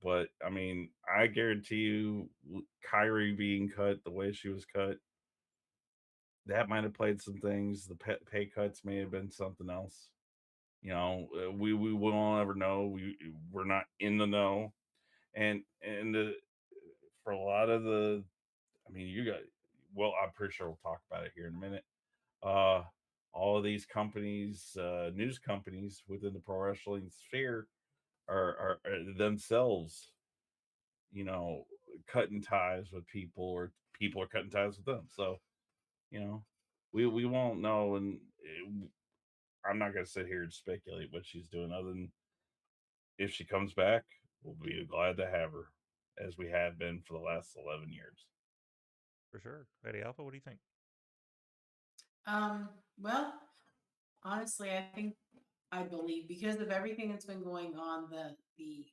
But I mean, I guarantee you, Kyrie being cut the way she was cut, that might have played some things. The pay cuts may have been something else. We will never know. We're not in the know, and for a lot of the, I mean, you got. Well, I'm pretty sure we'll talk about it here in a minute. Uh, all of these companies, news companies within the pro wrestling sphere, are themselves, you know, cutting ties with people, or people are cutting ties with them. So you know, we won't know, and I'm not gonna sit here and speculate what she's doing. Other than if she comes back, we'll be glad to have her, as we have been for the last 11 years. For sure. Eddie Alpha, what do you think? Well, honestly, I believe because of everything that's been going on, the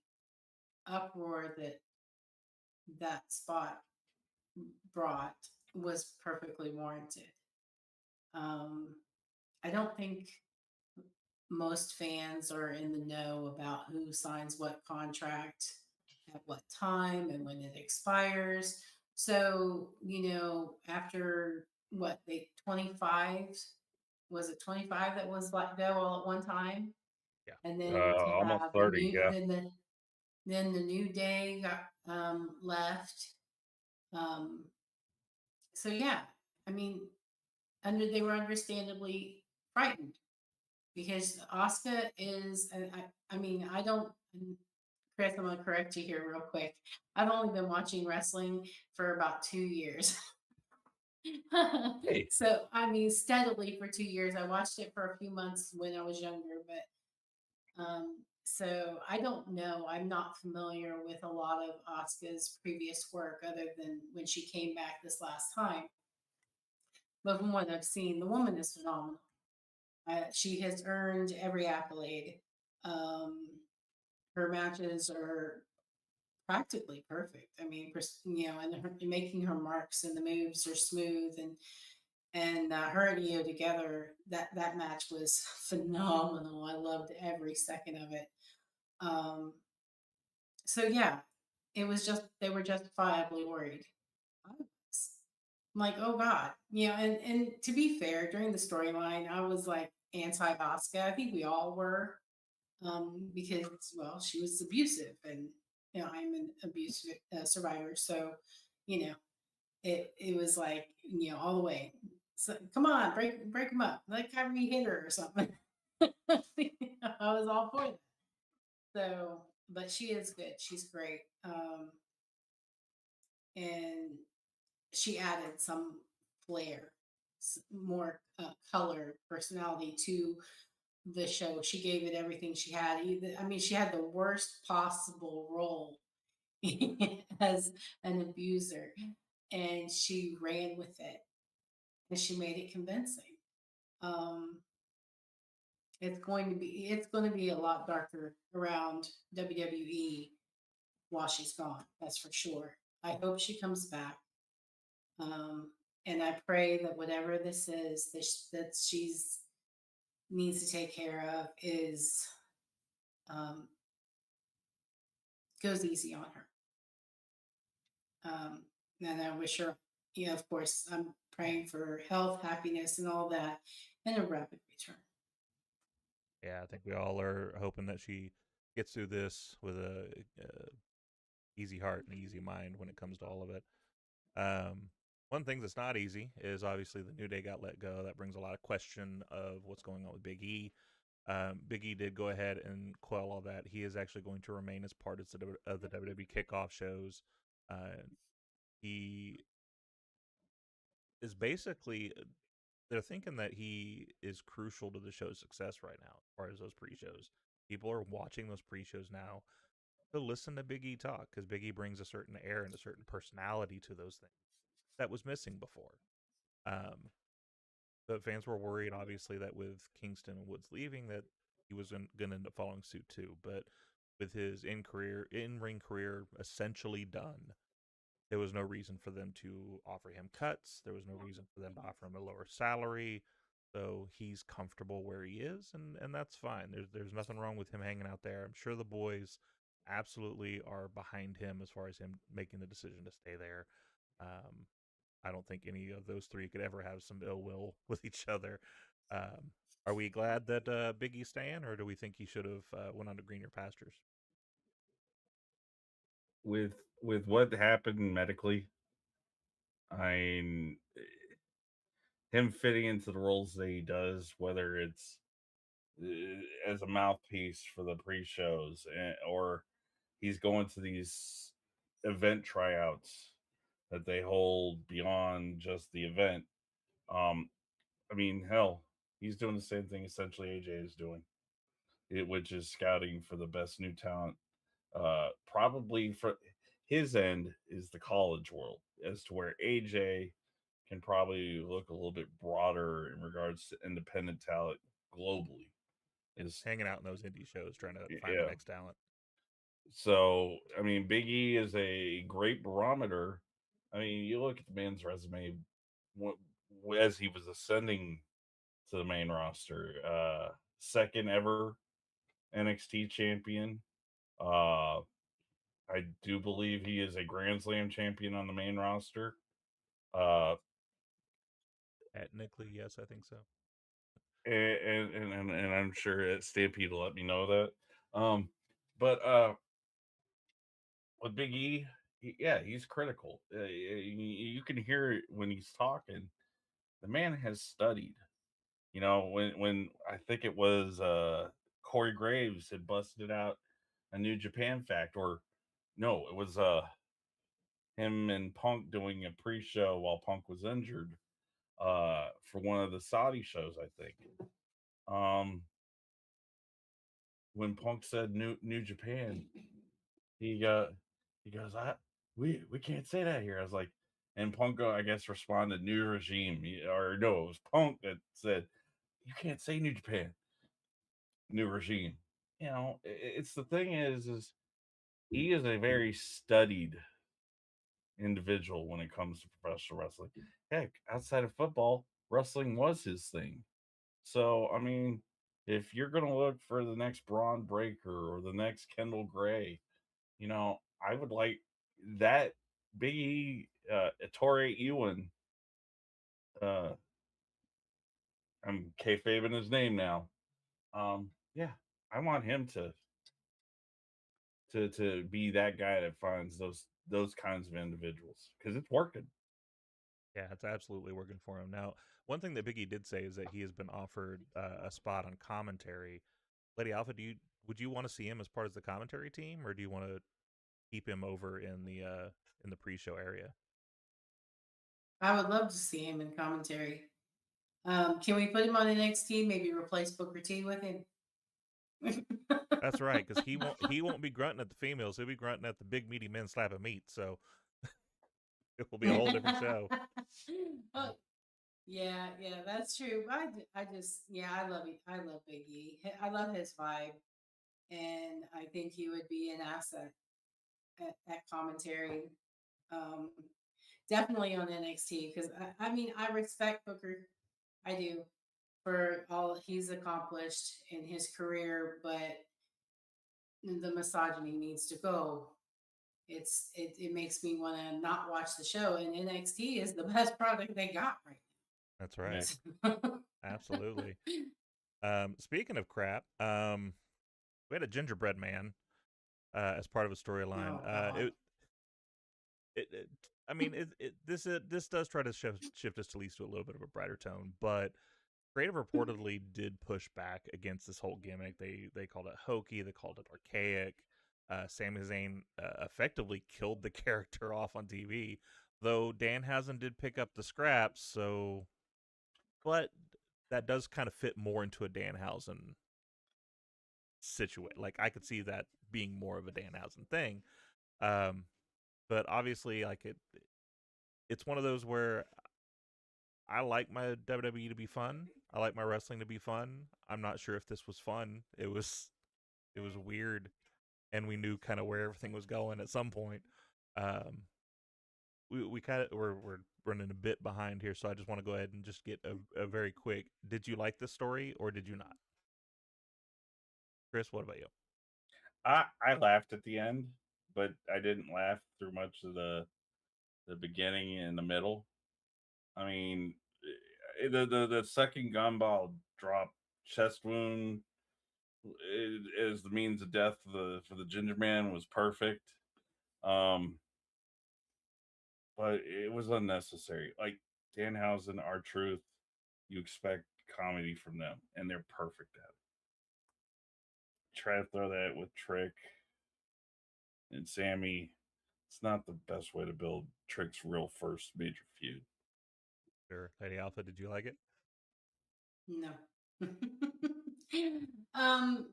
uproar that that spot brought was perfectly warranted. Um, I don't think most fans are in the know about who signs what contract at what time and when it expires. So, after what they 25, was it 25 that was let go all at one time? Yeah. And then to Almost have 30. Yeah. then the new day got left. Um, so yeah, I mean, they were understandably frightened because Asuka is, and I mean, I don't, and Chris, I'm gonna correct you here real quick. I've only been watching wrestling for about 2 years. Hey. So, I mean, steadily for 2 years. I watched it for a few months when I was younger, but so I don't know. I'm not familiar with a lot of Asuka's previous work other than when she came back this last time. But from what I've seen, the woman is phenomenal. She has earned every accolade. Um, her matches are practically perfect. I mean, and making her marks and the moves are smooth, and her and Io together, that match was phenomenal. I loved every second of it. Um, so yeah, it was just they were justifiably worried. I was. I'm like, oh God, and to be fair, during the storyline, I was like anti Asuka. I think we all were, because well, she was abusive, and I'm an abuse survivor, so you know, it was like all the way. So come on, break them up, like Kyrie hit her or something. I was all for that. So, but she is good. She's great, and she added some flair, more color, personality to the show. She gave it everything she had. I mean, she had the worst possible role as an abuser, and she ran with it, and she made it convincing. Um, it's going to be a lot darker around WWE while she's gone. That's for sure. I hope she comes back. Um, and I pray that whatever this is that she's needs to take care of is um, goes easy on her. And I wish her, of course, I'm praying for her health, happiness, and all that, and a rapid return. Yeah, I think we all are hoping that she gets through this with a easy heart and easy mind when it comes to all of it. One thing that's not easy is obviously the New Day got let go. That brings a lot of question of what's going on with Big E. Big E did go ahead and quell all that. He is actually going to remain as part of the WWE kickoff shows. He is basically, they're thinking that he is crucial to the show's success right now, as far as those pre-shows. People are watching those pre-shows now to listen to Big E talk, because Big E brings a certain air and a certain personality to those things that was missing before. Um, but fans were worried, obviously, that with Kingston and Woods leaving, that he was going to end up following suit too. But with his in-ring career essentially done, there was no reason for them to offer him cuts. There was no reason for them to offer him a lower salary. So he's comfortable where he is, and that's fine. There's nothing wrong with him hanging out there. I'm sure the boys absolutely are behind him as far as him making the decision to stay there. Um, I don't think any of those three could ever have some ill will with each other. Um, are we glad that Big E's staying, or do we think he should have went on to greener pastures? With what happened medically, I mean, him fitting into the roles that he does, whether it's as a mouthpiece for the pre-shows, or he's going to these event tryouts that they hold beyond just the event. Um, I mean, hell, he's doing the same thing essentially AJ is doing, which is scouting for the best new talent. Probably for his end is the college world, as to where AJ can probably look a little bit broader in regards to independent talent globally. Is Hanging out in those indie shows, trying to find the yeah. next talent. So I mean, Big E is a great barometer. I mean, you look at the man's resume as he was ascending to the main roster. Second ever NXT champion. Uh, I do believe he is a Grand Slam champion on the main roster. Uh, Technically, yes, I think so. and I'm sure that Stampede will let me know that. But with Big E, yeah, he's critical. You can hear it when he's talking. The man has studied. You know, when I think it was Corey Graves had busted out a New Japan fact, or no, it was him and Punk doing a pre-show while Punk was injured for one of the Saudi shows, I think. Um, when Punk said New Japan, he he goes, we can't say that here. I was like, and Punk I guess responded New Regime, or no, it was Punk that said you can't say New Japan, New Regime. You know, it's the thing is he is a very studied individual when it comes to professional wrestling. Heck, outside of football, wrestling was his thing. So, I mean, if you're going to look for the next Braun Breaker or the next Kendall Gray, you know, I would like that Big E, Ettore Ewan. Uh, I'm kayfabing his name now. Yeah, I want him to be that guy that finds those kinds of individuals because it's working. Yeah, it's absolutely working for him. Now, one thing that Biggie did say is that he has been offered a spot on commentary. Lady Alpha, would you want to see him as part of the commentary team, or do you want to keep him over in the pre-show area? I would love to see him in commentary. Can we put him on NXT? Maybe replace Booker T with him. That's right, because he won't be grunting at the females. He'll be grunting at the big meaty men slapping meat. So it will be a whole different show. Oh, yeah, yeah, that's true. I just, yeah, I love it. I love Big E. I love his vibe, and I think he would be an asset at commentary. Um, Definitely on NXT because I mean, I respect Booker. I do for all he's accomplished in his career, but the misogyny needs to go. It makes me want to not watch the show, and NXT is the best product they got right That's Yeah. right. now. Absolutely. Speaking of crap, we had a gingerbread man as part of a storyline. Oh God. It I mean, this does try to shift us at least to a little bit of a brighter tone, but Creative reportedly did push back against this whole gimmick. They called it hokey. They called it archaic. Sami Zayn effectively killed the character off on TV, though Danhausen did pick up the scraps. So, but that does kind of fit more into a Danhausen situation. Like I could see that being more of a Danhausen thing. Um, but obviously, like it's one of those where I like my WWE to be fun. I like my wrestling to be fun. I'm not sure if this was fun. It was weird, and we knew kind of where everything was going at some point. Um, we kind of we're running a bit behind here, so I just want to go ahead and just get a very quick. Did you like this story or did you not, Chris? What about you? I laughed at the end, but I didn't laugh through much of the beginning and the middle. I mean, the second gumball drop chest wound as the means of death for the ginger man was perfect. Um, but it was unnecessary. Like Danhausen, our truth, you expect comedy from them, and they're perfect at it. Try to throw that with Trick and Sammy. it's not the best way to build Trick's real first major feud. Sure. Lady Alpha, did you like it? No. um,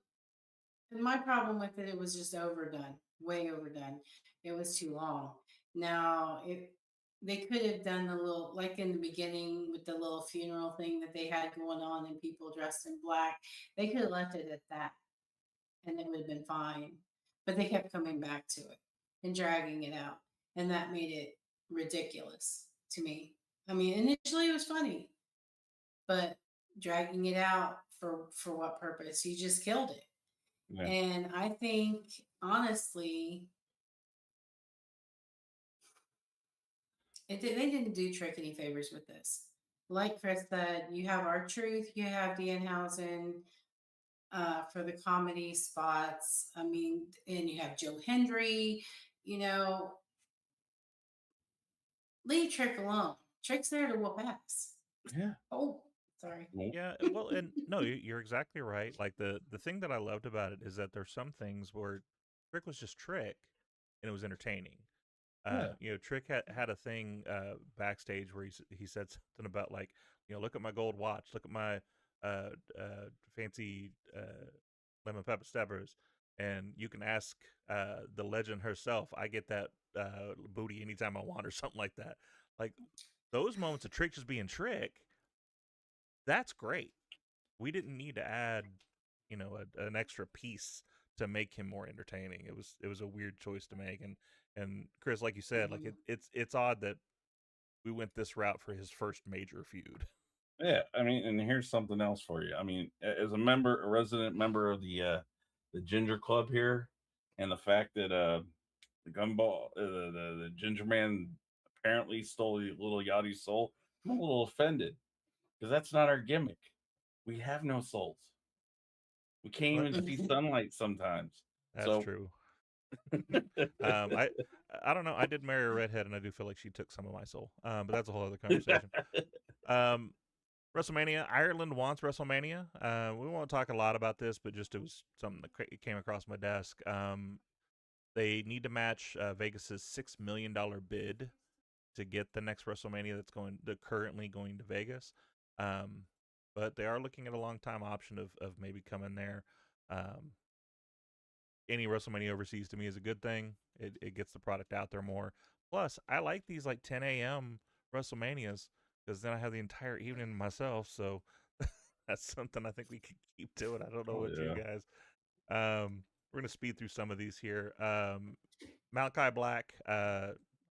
my problem with it was just overdone, way overdone. It was too long. Now, they could have done the little, like in the beginning with the little funeral thing that they had going on and people dressed in black. They could have left it at that, and it would have been fine. But they kept coming back to it and dragging it out, and that made it ridiculous to me. I mean, initially it was funny, but dragging it out for what purpose? You just killed it. Yeah. And I think honestly, they didn't do Trick any favors with this. Like Chris said, you have R-Truth, you have Danhausen for the comedy spots. I mean, and you have Joe Hendry. You know, leave Trick alone. Trick's there to whoop ass. Yeah. Oh, sorry. Yeah, well, and no, you're exactly right. Like the thing that I loved about it is that there's some things where Trick was just Trick, and it was entertaining. Yeah. You know, Trick had a thing backstage where he said something about like, you know, look at my gold watch, look at my fancy lemon pepper steppers, and you can ask the legend herself. I get that booty anytime I want, or something like that. Like those moments of Trick just being Trick, that's great. We didn't need to add, you know, an extra piece to make him more entertaining. It was a weird choice to make, and Chris, like you said, like it's odd that we went this route for his first major feud. Yeah, I mean, and here's something else for you. I mean, as a resident member of the Ginger Club here, and the fact that the Gumball, the Ginger Man apparently stole little Yachty's soul, I'm a little offended because that's not our gimmick. We have no souls. We can't Well, even see sunlight sometimes. That's So true. I don't know. I did marry a redhead, and I do feel like she took some of my soul. But that's a whole other conversation. WrestleMania. Ireland wants WrestleMania. We won't talk a lot about this, but just it was something that came across my desk. They need to match Vegas's $6 million bid to get the next WrestleMania that's currently going to Vegas. But they are looking at a long time option of maybe coming there. Any WrestleMania overseas to me is a good thing. It gets the product out there more. Plus, I like these like 10 a.m. WrestleManias because then I have the entire evening myself. So that's something I think we could keep doing. I don't know what you guys. We're gonna speed through some of these here. Malakai Black,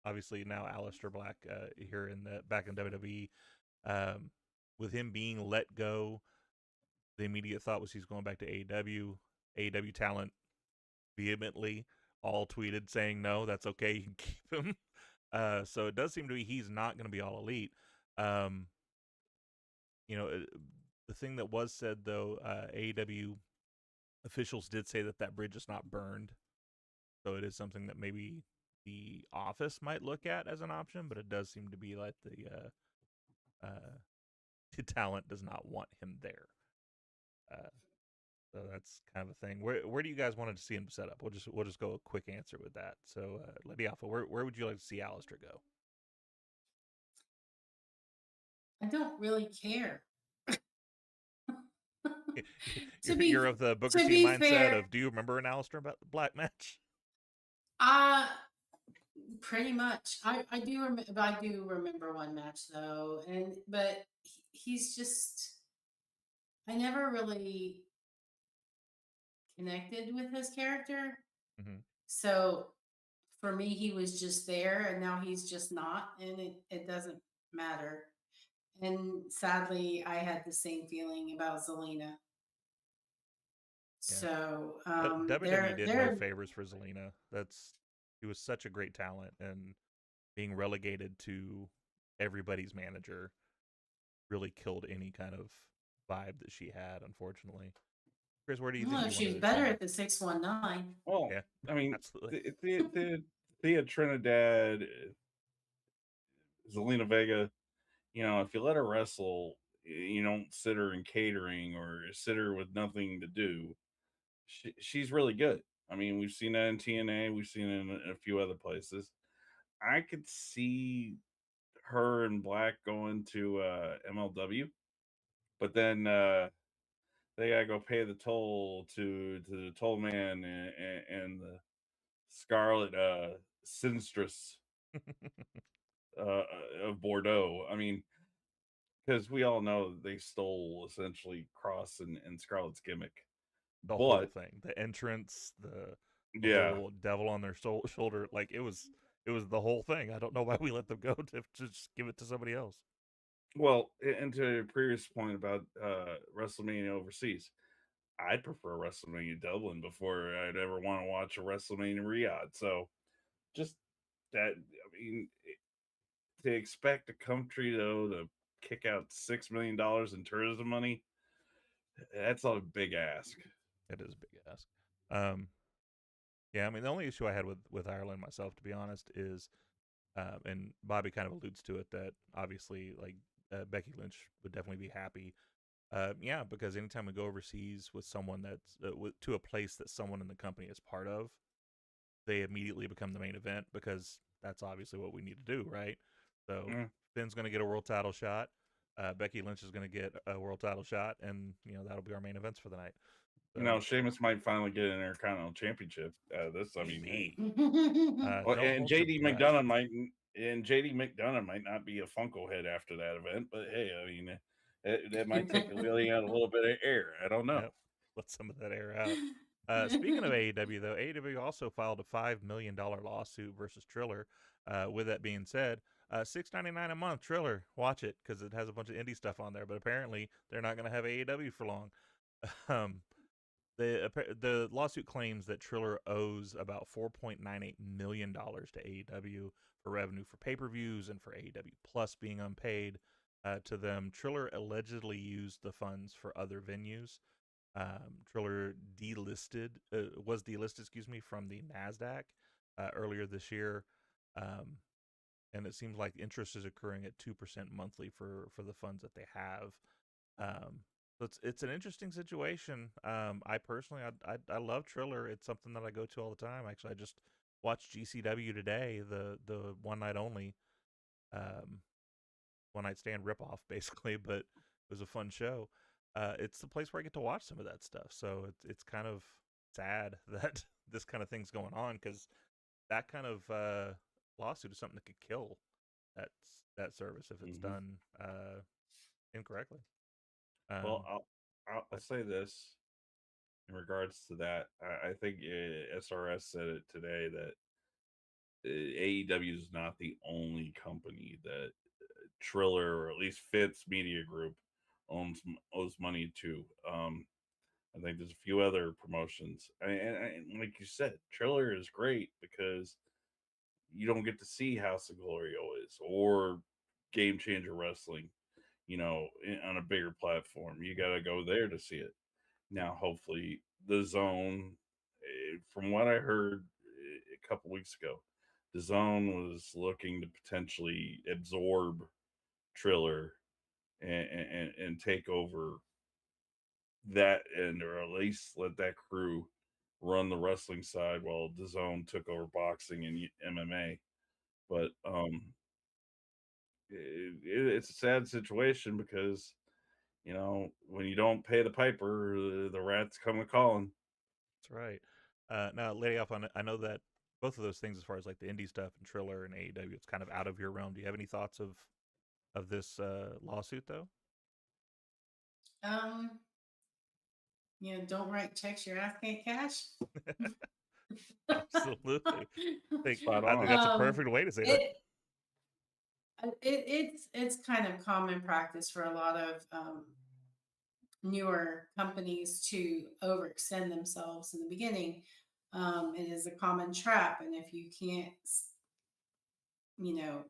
obviously now Aleister Black here back in WWE. With him being let go, the immediate thought was he's going back to AEW. AEW talent vehemently all tweeted saying no, that's okay, you can keep him. So it does seem to be he's not going to be All Elite. You know, the thing that was said though, AEW officials did say that bridge is not burned, so it is something that maybe the office might look at as an option, but it does seem to be like the talent does not want him there. So that's kind of a thing. Where do you guys wanted to see him set up? We'll just go a quick answer with that. So, Lady Alpha, where would you like to see Aleister go? I don't really care. You're of the Booker T mindset of, do you remember an Aleister Black match? Pretty much. I do remember one match though, but he's just, I never really connected with his character. Mm-hmm. So for me, he was just there, and now he's just not, and it doesn't matter. And sadly, I had the same feeling about Zelina. Yeah. So WWE did no favors for Zelina. He was such a great talent, and being relegated to everybody's manager really killed any kind of vibe that she had, unfortunately. Chris, where do you think she's better at the 619? Well, yeah, I mean, absolutely. Thea Trinidad, Zelina Vega, you know, if you let her wrestle, you don't sit her in catering or sit her with nothing to do. She's really good. I mean, we've seen that in TNA, we've seen it in a few other places. I could see her and Black going to MLW, but then they gotta go pay the toll to the toll man and the Scarlet Sinistress of Bordeaux. I mean, because we all know they stole essentially Cross and Scarlet's gimmick. The whole But thing, the entrance, the yeah, whole devil on their shoulder, like it was the whole thing. I don't know why we let them go to just give it to somebody else. well, and to your previous point about WrestleMania overseas, I'd prefer WrestleMania Dublin before I'd ever want to watch a WrestleMania Riyadh. So just that, I mean, to expect a country though to kick out $6 million in tourism money, that's a big ask. It is a big ask. Um, yeah, I mean the only issue I had with Ireland myself, to be honest, is and Bobby kind of alludes to it that obviously like Becky Lynch would definitely be happy. Yeah, because anytime we go overseas with someone that's to a place that someone in the company is part of, they immediately become the main event because that's obviously what we need to do, right? So Mm. Finn's going to get a world title shot. Becky Lynch is going to get a world title shot, and that'll be our main events for the night. You know, So Sheamus might finally get an Intercontinental Championship. This, I mean, maybe. well, Don't and hold your JD breath. McDonough might not be a Funko head after that event, but hey, I mean, that might take Lily out a little bit of air. I don't know. Yep, let some of that air out. Speaking of AEW, though, AEW also filed a $5 million lawsuit versus Triller. With that being said, $6.99 a month, Triller. Watch it because it has a bunch of indie stuff on there. But apparently, they're not going to have AEW for long. Um, the lawsuit claims that Triller owes about $4.98 million to AEW for revenue for pay-per-views and for AEW Plus being unpaid to them. Triller allegedly used the funds for other venues. Triller was delisted, excuse me, from the Nasdaq earlier this year, and it seems like interest is occurring at 2% monthly for the funds that they have. So it's an interesting situation. I personally I love Triller. It's something that I go to all the time. Actually, I just watched GCW today, the one night only, um, one night stand ripoff basically, but it was a fun show. It's the place where I get to watch some of that stuff. So it's kind of sad that this kind of thing's going on because that kind of lawsuit is something that could kill that that service if it's done incorrectly. Well, Um, I'll but say this in regards to that. I think SRS said it today that AEW is not the only company that Triller or at least Fitz Media Group owes money to. I think there's a few other promotions, and like you said, Triller is great because you don't get to see House of Glory always or Game Changer Wrestling, on a bigger platform. You got to go there to see it. Now, hopefully, the Zone, from what I heard a couple weeks ago, the Zone was looking to potentially absorb Triller and take over that end, or at least let that crew run the wrestling side while the Zone took over boxing and MMA. But it's a sad situation because when you don't pay the piper, the rats come a calling. that's right. Now, Lady Alpha, I know that both of those things, as far as like the indie stuff and Triller and AEW, it's kind of out of your realm. Do you have any thoughts of this lawsuit though? um, don't write checks your ass can't cash. Absolutely. Spot I think on. that's a perfect way to say that. It, it's kind of common practice for a lot of newer companies to overextend themselves in the beginning. It is a common trap, and if you can't, you know,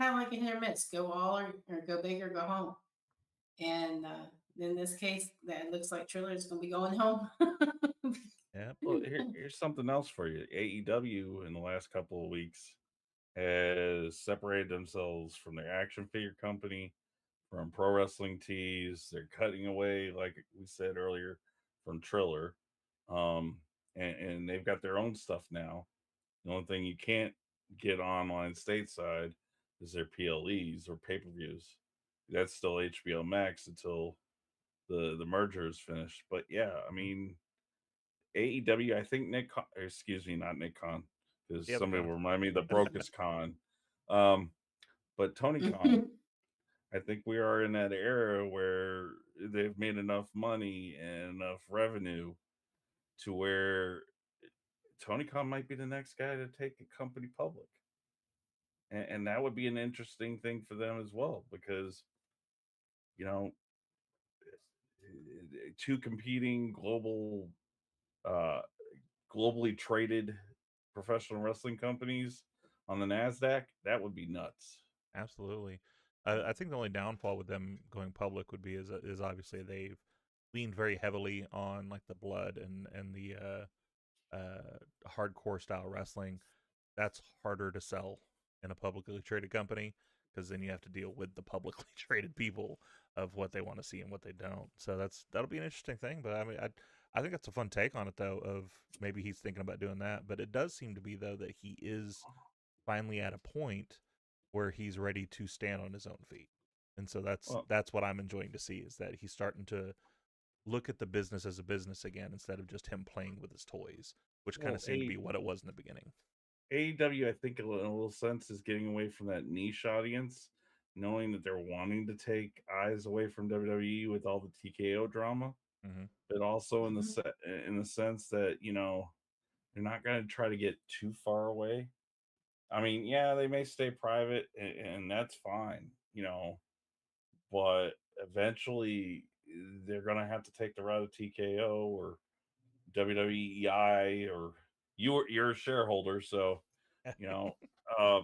kind of like a hit or miss, go all or go big or go home. And in this case, that looks like Triller is going to be going home. Yeah. Well, here's something else for you. AEW in the last couple of weeks has separated themselves from their action figure company, from Pro Wrestling Tees. They're cutting away, like we said earlier, from Triller. Um, and they've got their own stuff now. The only thing you can't get online stateside is their PLEs or pay per views. That's still HBO Max until the merger is finished. But yeah, I mean, AEW. I think excuse me, not Nick Khan, because Yeah, the somebody con. will remind me the brokest Khan. Um, but Tony Khan. I think we are in that era where they've made enough money and enough revenue to where Tony Khan might be the next guy to take a company public. And that would be an interesting thing for them as well, because, you know, two competing uh, globally traded professional wrestling companies on the NASDAQ, that would be nuts. Absolutely. I think the only downfall with them going public would be is obviously they've leaned very heavily on like the blood and the hardcore style wrestling. That's harder to sell in a publicly traded company because then you have to deal with the publicly traded people of what they want to see and what they don't. So that'll be an interesting thing. But I mean, I think that's a fun take on it though. Of maybe he's thinking about doing that. But it does seem to be though that he is finally at a point where he's ready to stand on his own feet. And so Well, that's what I'm enjoying to see is that he's starting to look at the business as a business again instead of just him playing with his toys, which kind of well, seemed to be what it was in the beginning. AEW, I think, in a little sense, is getting away from that niche audience, knowing that they're wanting to take eyes away from WWE with all the TKO drama, Hmm. but also in Mhm. in the sense that they're not going to try to get too far away. I mean, yeah, they may stay private, and that's fine, but eventually they're going to have to take the route of TKO or WWEI, or you're a shareholder, so you know. Uh,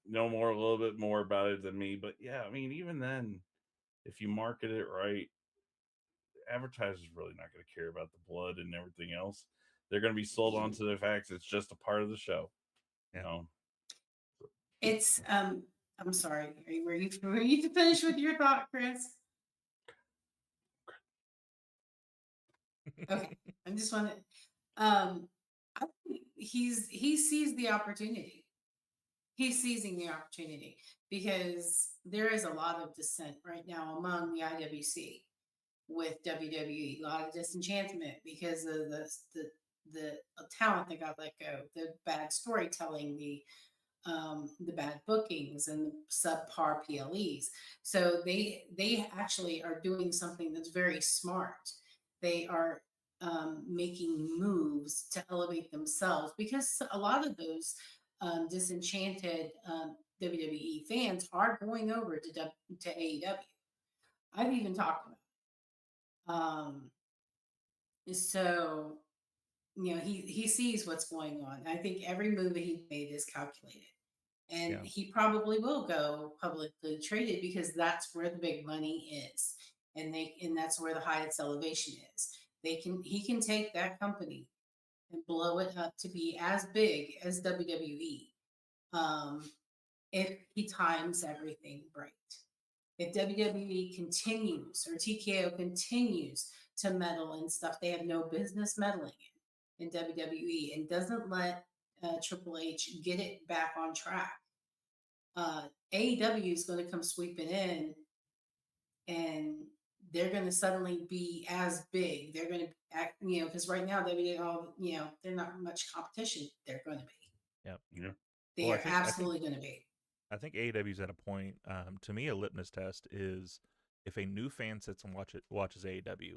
know more a little bit more about it than me, but yeah, I mean, even then, if you market it right, advertisers really not going to care about the blood and everything else. They're going to be sold on to the fact it's just a part of the show, you Yeah. know. It's I'm sorry. Were you to finish with your thought, Chris? Okay. I just want to I think he sees the opportunity. He's seizing the opportunity because there is a lot of dissent right now among the IWC with WWE. A lot of disenchantment because of the talent that got let go, the bad storytelling, the bad bookings, and the subpar PLEs. So they actually are doing something that's very smart. They are making moves to elevate themselves because a lot of those disenchanted WWE fans are going over to AEW. I've even talked about it. So he sees what's going on. I think every move that he made is calculated, and Yeah. he probably will go publicly traded because that's where the big money is, and that's where the highest elevation is. He can take that company and blow it up to be as big as WWE, um, if he times everything right. If WWE continues or TKO continues to meddle in stuff they have no business meddling in WWE, and doesn't let Triple H get it back on track, AEW is going to come sweeping in, and they're going to suddenly be as big. They're going to act, because right now WWE, they're not much competition. They're going to be. Yeah. Yeah. They Well, are absolutely going to be. I think AEW's at a point. To me, a litmus test is if a new fan sits and watches AEW,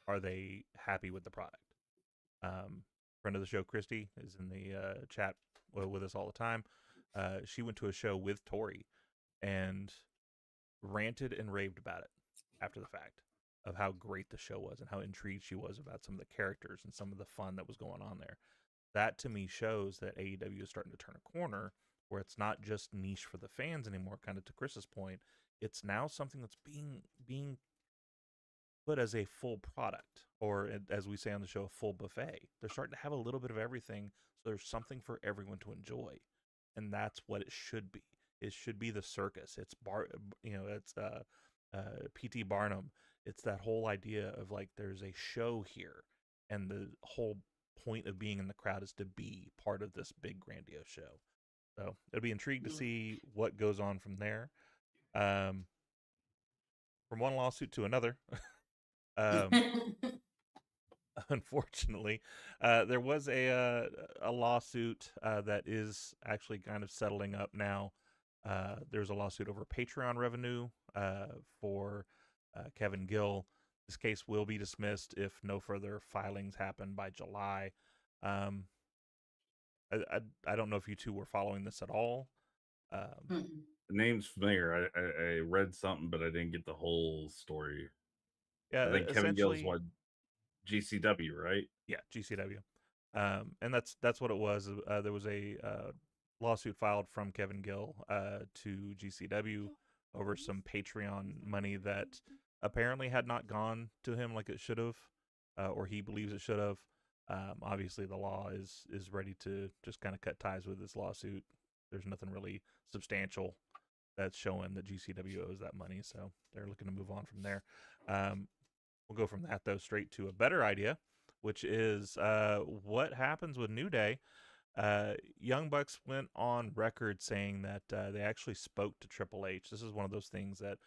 are they happy with the product? Um, Friend of the show, Christy, is in the chat with us all the time. She went to a show with Tori and ranted and raved about it after the fact of how great the show was and how intrigued she was about some of the characters and some of the fun that was going on there. That to me shows that AEW is starting to turn a corner where it's not just niche for the fans anymore, kind of to Chris's point. It's now something that's being put as a full product, or as we say on the show, a full buffet. They're starting to have a little bit of everything, so there's something for everyone to enjoy, and that's what it should be. It should be the circus. It's PT Barnum. It's that whole idea of like there's a show here, and the whole point of being in the crowd is to be part of this big grandiose show. So it'll be intrigued to see what goes on from there. From one lawsuit to another. Unfortunately, there was a lawsuit that is actually kind of settling up now. There's a lawsuit over Patreon revenue for Kevin Gill. This case will be dismissed if no further filings happen by July. I don't know if you two were following this at all. The name's familiar. I read something, but I didn't get the whole story. Yeah, I think Kevin Gill's what, GCW, right? Yeah, GCW. And that's what it was. There was a lawsuit filed from Kevin Gill to GCW over some Patreon money that apparently had not gone to him like it should have, or he believes it should have. Obviously, the law is ready to just kind of cut ties with this lawsuit. There's nothing really substantial that's showing that GCW owes that money, so they're looking to move on from there. We'll go from that, though, straight to a better idea, which is what happens with New Day. Young Bucks went on record saying that they actually spoke to Triple H. This is one of those things that,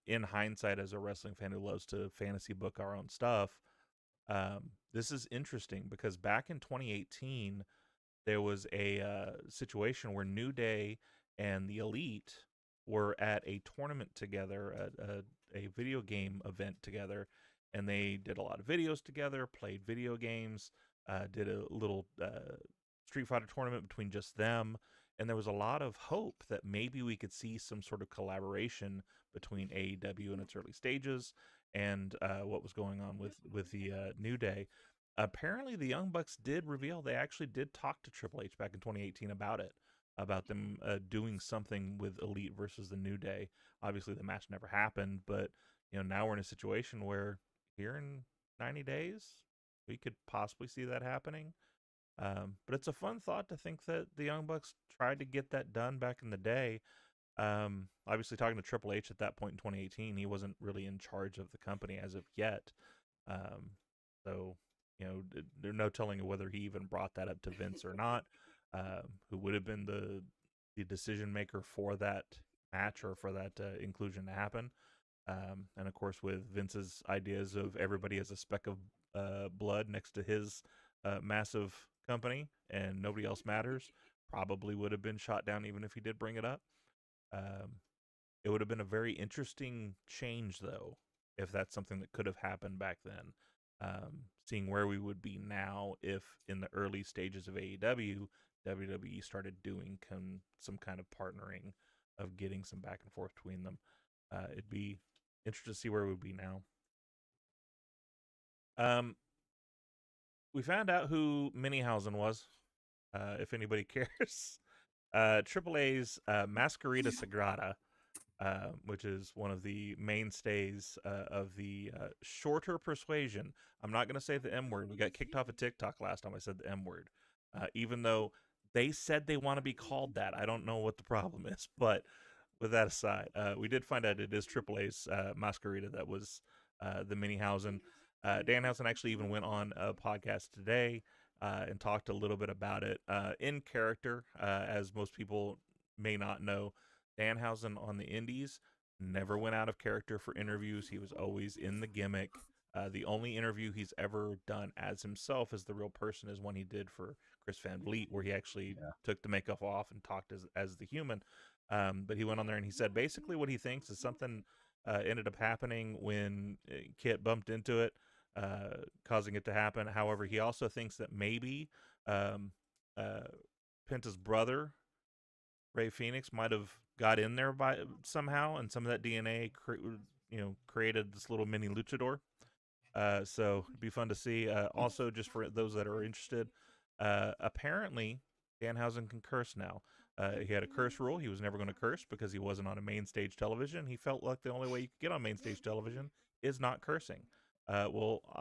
in hindsight, as a wrestling fan who loves to fantasy book our own stuff, this is interesting because back in 2018, there was a situation where New Day and the Elite were at a tournament together, a video game event together, and they did a lot of videos together, played video games, did a little Street Fighter tournament between just them, and there was a lot of hope that maybe we could see some sort of collaboration between AEW in its early stages and what was going on with the New Day. Apparently, the Young Bucks did reveal they actually did talk to Triple H back in 2018 about it, about them doing something with Elite versus the New Day. Obviously, the match never happened, but now we're in a situation where here in 90 days, we could possibly see that happening. But it's a fun thought to think that the Young Bucks tried to get that done back in the day. Obviously, talking to Triple H at that point in 2018, he wasn't really in charge of the company as of yet. So, there's no telling whether he even brought that up to Vince or not, who would have been the decision maker for that match or for that inclusion to happen. And of course, with Vince's ideas of everybody as a speck of blood next to his massive company and nobody else matters, probably would have been shot down even if he did bring it up. It would have been a very interesting change, though, if that's something that could have happened back then. Seeing where we would be now if in the early stages of AEW, WWE started doing some kind of partnering of getting some back and forth between them. It'd be interesting to see where we would be now. We found out who Minihausen was, if anybody cares. Triple A's Masquerita Sagrada, which is one of the mainstays of the shorter persuasion. I'm not going to say the M word. We got kicked off of TikTok last time I said the M word, even though they said they want to be called that. I don't know what the problem is, but with that aside, we did find out it is Triple A's Masquerita that was the Minihausen. Danhausen actually even went on a podcast today and talked a little bit about it in character. As most people may not know, Danhausen on the indies never went out of character for interviews. He was always in the gimmick. The only interview he's ever done as himself as the real person is one he did for Chris Van Vliet, where he actually took the makeup off and talked as the human. But he went on there and he said basically what he thinks is something ended up happening when Kit bumped into it, causing it to happen. However, he also thinks that maybe Penta's brother, Ray Phoenix, might have got in there by somehow, and some of that DNA created this little mini luchador. So it'd be fun to see. Also, just for those that are interested, apparently Danhausen can curse now. He had a curse rule. He was never going to curse because he wasn't on a main stage television. He felt like the only way you could get on main stage television is not cursing.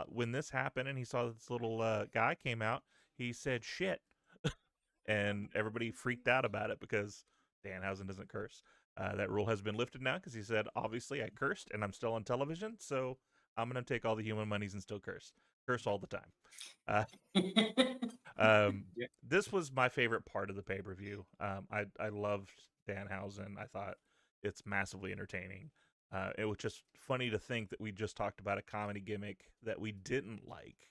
When this happened and he saw this little guy came out, he said shit. And everybody freaked out about it because Danhausen doesn't curse. That rule has been lifted now because he said, obviously, I cursed and I'm still on television, so I'm going to take all the human monies and still curse. Curse all the time. Yeah. This was my favorite part of the pay-per-view. I loved Danhausen. I thought it's massively entertaining. It was just funny to think that we just talked about a comedy gimmick that we didn't like,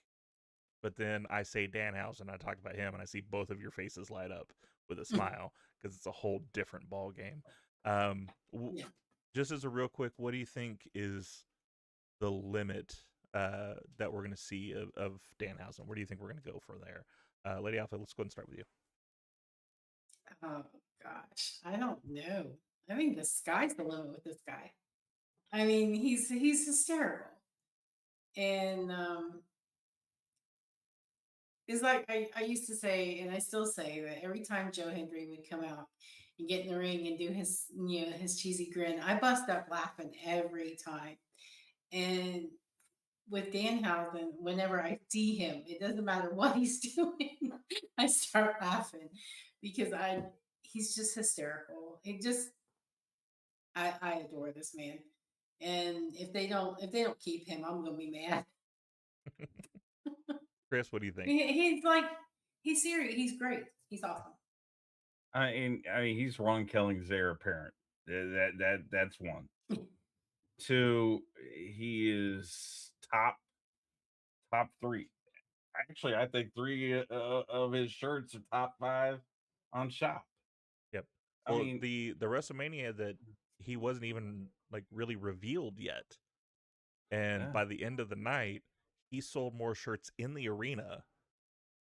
but then I say Danhausen, I talk about him, and I see both of your faces light up with a smile because it's a whole different ball game. Yeah. Just as a real quick, what do you think is the limit that we're going to see of Danhausen? Where do you think we're going to go from there? Lady Alpha, let's go ahead and start with you. Oh gosh, I don't know. I think the sky's the limit with this guy. I mean, he's hysterical, and it's like I used to say, and I still say that every time Joe Hendry would come out and get in the ring and do his his cheesy grin, I bust up laughing every time. And with Danhausen, whenever I see him, it doesn't matter what he's doing, I start laughing because he's just hysterical. I adore this man. And if they don't keep him, I'm gonna be mad. Chris, what do you think? He's like he's serious. He's great. He's awesome. I mean, he's Ron Kelling's heir apparent. That's one. Two, he is top three. Actually, I think three of his shirts are top 5 on Shop. Yep. I Well, mean, the WrestleMania that he wasn't even like really revealed yet, and yeah. by the end of the night, he sold more shirts in the arena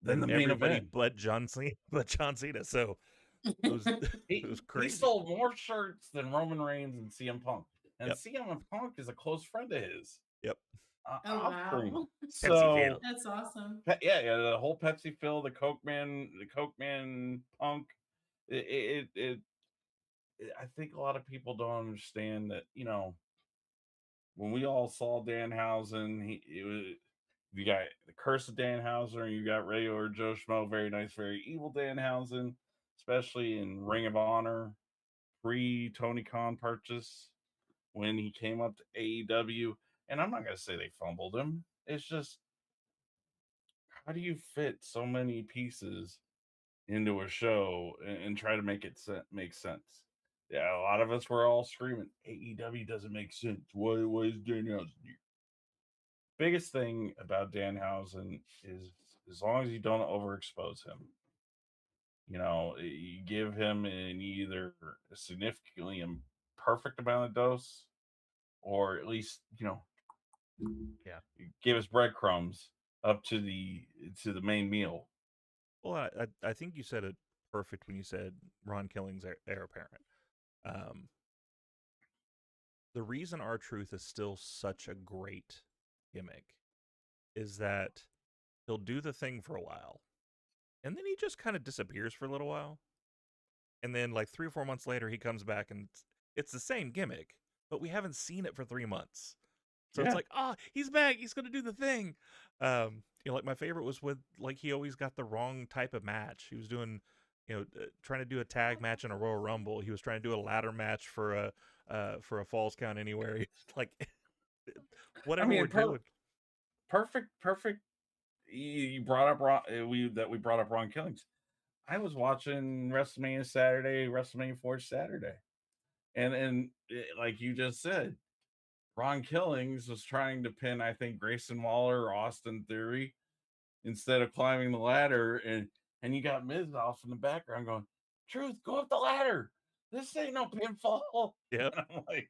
Then than the main everybody event. but John Cena. So it was it was He crazy. sold more shirts than Roman Reigns and CM Punk. And Yep. CM Punk is a close friend of his. Yep. Oh Off screen. wow, So that's awesome. yeah, the whole Pepsi Phil, the Coke Man Punk. It I think a lot of people don't understand that, when we all saw Danhausen, it was, you got the Curse of Danhausen, and you got regular Joe Schmo, very nice, very evil Danhausen, especially in Ring of Honor, pre Tony Khan purchase when he came up to AEW. And I'm not gonna say they fumbled him. It's just, how do you fit so many pieces into a show and try to make it make sense? Yeah, a lot of us were all screaming, AEW doesn't make sense. Why is Danhausen here? Biggest thing about Danhausen is, as long as you don't overexpose him, you give him an either a significantly imperfect amount of dose, or at least, Yeah. give us breadcrumbs up to the main meal. Well, I think you said it perfect when you said Ron Killing's heir apparent. The reason R-Truth is still such a great gimmick is that he'll do the thing for a while, and then he just kind of disappears for a little while, and then like 3 or 4 months later he comes back and it's the same gimmick, but we haven't seen it for 3 months. So it's Yeah. like, he's back, he's gonna do the thing. Like my favorite was with, like, he always got the wrong type of match. He was doing, trying to do a tag match in a Royal Rumble. He was trying to do a ladder match for a Falls Count Anywhere. Like, whatever we're doing. Perfect. You brought up we brought up Ron Killings. I was watching WrestleMania Saturday, WrestleMania 4 Saturday, and like you just said, Ron Killings was trying to pin, I think, Grayson Waller or Austin Theory instead of climbing the ladder, and you got Miz off in the background going, "Truth, go up the ladder. This ain't no pinfall." Yep. And I'm like,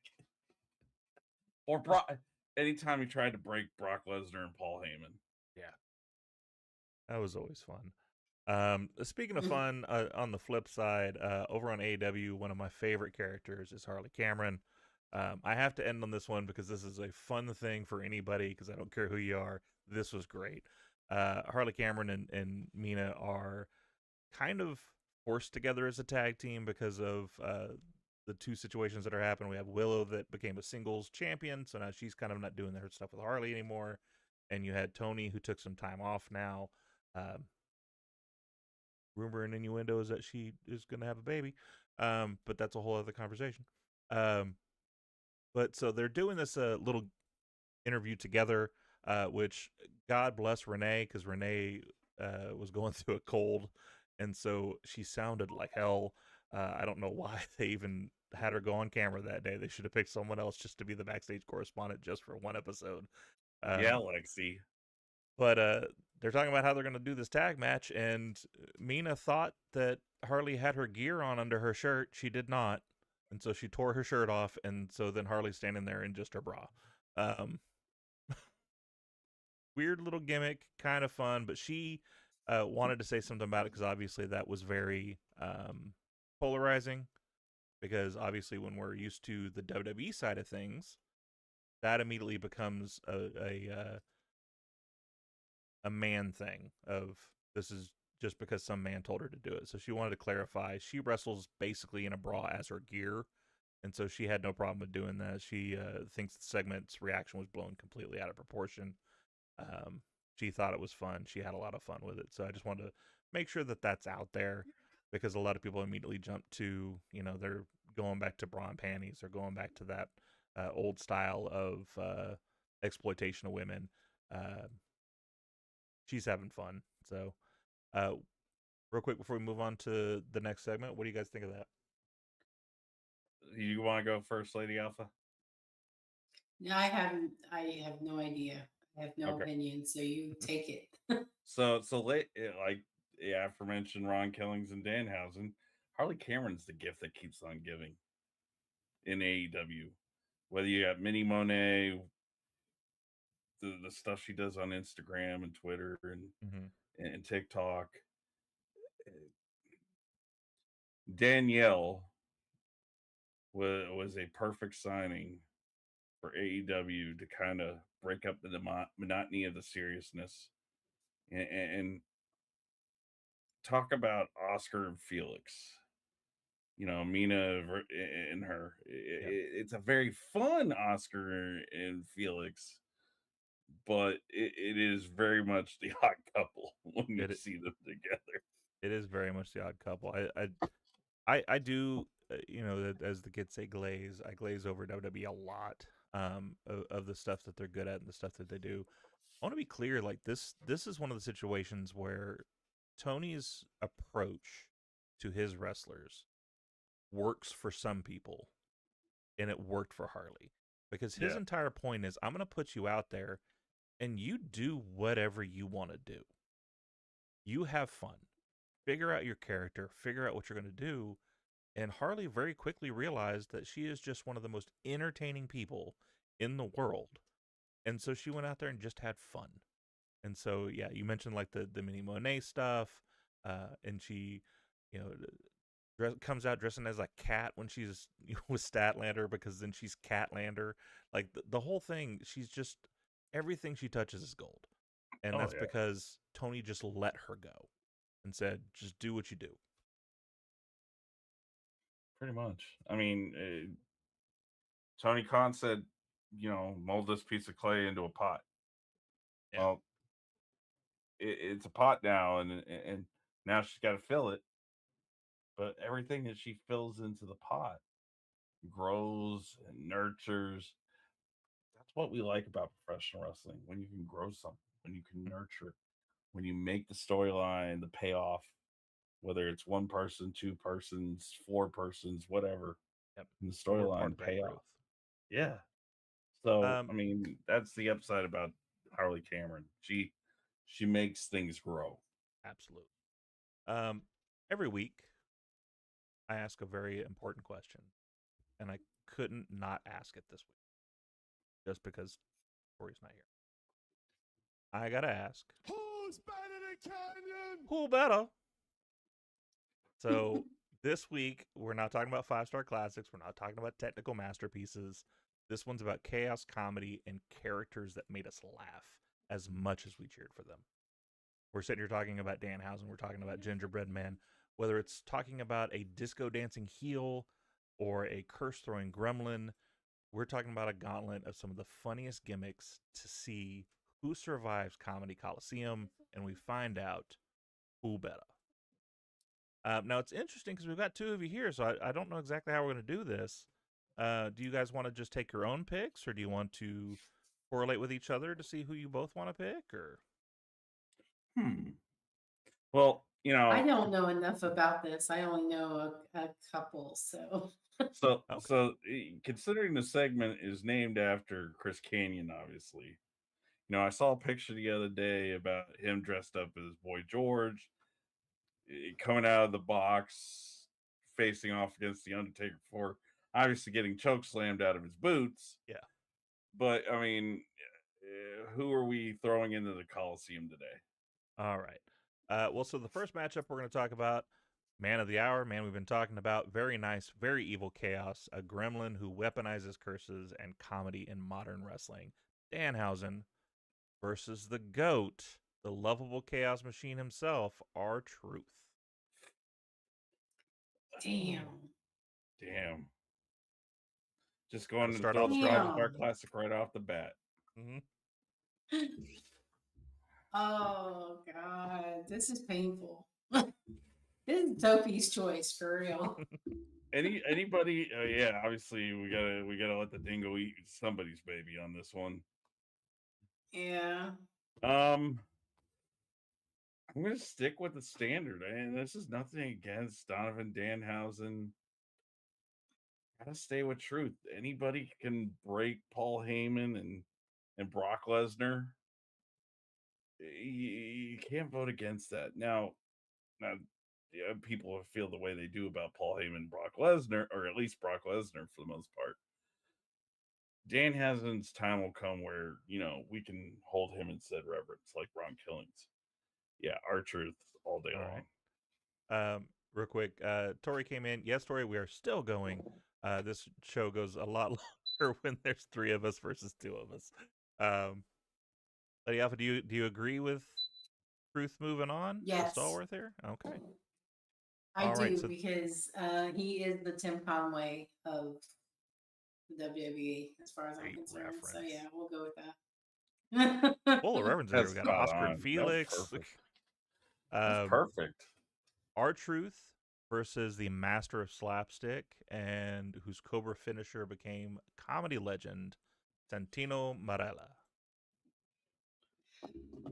or Brock. Anytime he tried to break Brock Lesnar and Paul Heyman. Yeah. That was always fun. Speaking of fun, on the flip side, over on AEW, one of my favorite characters is Harley Cameron. I have to end on this one because this is a fun thing for anybody, because I don't care who you are. This was great. Harley Cameron and Mina are kind of forced together as a tag team because of the 2 situations that are happening. We have Willow that became a singles champion, so now she's kind of not doing her stuff with Harley anymore. And you had Tony, who took some time off now. Rumor and innuendo is that she is going to have a baby, but that's a whole other conversation. But so they're doing this little interview together. which God bless Renee, because Renee was going through a cold, and so she sounded like hell. I don't know why they even had her go on camera that day. They should have picked someone else just to be the backstage correspondent just for one episode. Yeah, Lexi. But they're talking about how they're going to do this tag match, and Mina thought that Harley had her gear on under her shirt. She did not, and so she tore her shirt off, and so then Harley's standing there in just her bra. Weird little gimmick, kind of fun, but she wanted to say something about it because obviously that was very polarizing, because obviously when we're used to the WWE side of things, that immediately becomes a man thing of this is just because some man told her to do it. So she wanted to clarify. She wrestles basically in a bra as her gear, and so she had no problem with doing that. She thinks the segment's reaction was blown completely out of proportion. She thought it was fun. She had a lot of fun with it. So I just wanted to make sure that that's out there, because a lot of people immediately jump to, they're going back to bra and panties, or going back to that old style of exploitation of women. She's having fun. So, real quick before we move on to the next segment, what do you guys think of that? You want to go first, Lady Alpha? No, I haven't. I have no idea. I have no Okay. opinion. So you take it. So late, like aforementioned Ron Killings and Danhausen, Harley Cameron's the gift that keeps on giving in AEW. Whether you got Minnie Monet, the stuff she does on Instagram and Twitter and TikTok, Danielle was a perfect signing for AEW to kind of break up the monotony of the seriousness and talk about Oscar and Felix. Mina and her. It's a very fun Oscar and Felix, but it is very much the odd couple when you see them together. It is very much the odd couple. I do, as the kids say, glaze. I glaze over WWE a lot of the stuff that they're good at and the stuff that they do. I want to be clear, like this is one of the situations where Tony's approach to his wrestlers works for some people, and it worked for Harley, because his entire point is, I'm going to put you out there and you do whatever you want to do. You have fun. Figure out your character, figure out what you're going to do. And Harley very quickly realized that she is just one of the most entertaining people in the world. And so she went out there and just had fun. And so, yeah, you mentioned like the Minnie Monet stuff. And she, comes out dressing as a cat when she's with Statlander, because then she's Catlander. Like the whole thing, she's just, everything she touches is gold. And that's because Tony just let her go and said, just do what you do. Pretty much. I mean, Tony Khan said, mold this piece of clay into a pot. Yeah. Well, it's a pot now, and now she's got to fill it. But everything that she fills into the pot grows and nurtures. That's what we like about professional wrestling, when you can grow something, when you can nurture, when you make the storyline, the payoff, whether it's one person, two persons, four persons, whatever. Yep. The storyline payoff. Yeah. So I mean, that's the upside about Harley Cameron. She makes things grow. Absolutely. Every week I ask a very important question, and I couldn't not ask it this week, just because Corey's not here. I gotta ask, Who's better than Canyon? who better? So this week we're not talking about 5-star classics. We're not talking about technical masterpieces. This one's about chaos comedy and characters that made us laugh as much as we cheered for them. We're sitting here talking about Danhausen. We're talking about Gingerbread Man. Whether it's talking about a disco dancing heel or a curse throwing gremlin, we're talking about a gauntlet of some of the funniest gimmicks to see who survives Comedy Coliseum, and we find out who better. Now, it's interesting because we've got two of you here, so I don't know exactly how we're going to do this. Do you guys want to just take your own picks, or do you want to correlate with each other to see who you both want to pick, or Well, I don't know enough about this. I only know a couple, so so considering the segment is named after Chris Canyon, obviously. I saw a picture the other day about him dressed up as Boy George, coming out of the box, facing off against the Undertaker for obviously getting choke slammed out of his boots. Yeah. But I mean, who are we throwing into the Coliseum today? All right. Well, so the first matchup we're going to talk about, man of the hour, man we've been talking about, very nice, very evil chaos, a gremlin who weaponizes curses and comedy in modern wrestling. Danhausen versus the GOAT, the lovable chaos machine himself, R-Truth. damn. Just going to start throw off the strong. Star Classic right off the bat. Mm-hmm. Oh God, this is painful. This is Topi's choice for real. Anybody? Yeah, obviously we gotta let the dingo eat somebody's baby on this one. Yeah. I'm gonna stick with the standard, and this is nothing against Donovan Danhausen. Gotta stay with truth. Anybody can break Paul Heyman and Brock Lesnar. You can't vote against that. Now, yeah, people feel the way they do about Paul Heyman and Brock Lesnar, or at least Brock Lesnar for the most part. Danhausen's time will come where, we can hold him in said reverence, like Ron Killings. Yeah, R-Truth all day long. Right. Real quick, Tori came in. Yes, Tori, we are still going. This show goes a lot longer when there's 3 of us versus 2 of us. Lady Alpha, do you agree with Truth moving on? Yes. The stalwart there? Okay. I All do right, so- because he is the Tim Conway of the WWE, as far as I'm Great concerned. So reference. yeah, we'll go with that. Full of references here. We got spot Oscar on. and Felix. That's perfect. That's perfect. R-Truth versus the master of slapstick and whose Cobra finisher became comedy legend Santino Marella.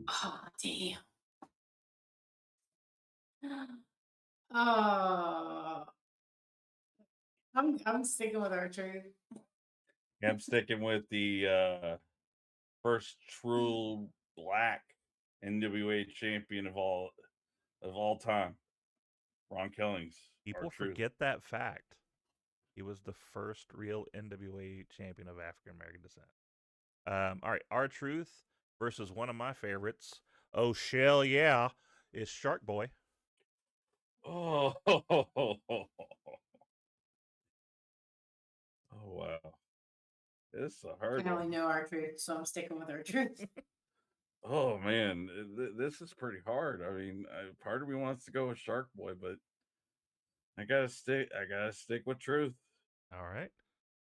Oh damn. Oh, I'm sticking with R-Truth. Yeah, I'm sticking with the first true black NWA champion of all time, Ron Killings. People R-Truth. forget that fact. He was the first real NWA champion of African American descent. All right, R-Truth versus one of my favorites. Oh, shell yeah, is Shark Boy. Oh, wow. This is a hard I only one. know R-Truth, so I'm sticking with R-Truth. Oh man, this is pretty hard. I mean, part of me wants to go with Shark Boy, but I gotta stick with Truth. All right.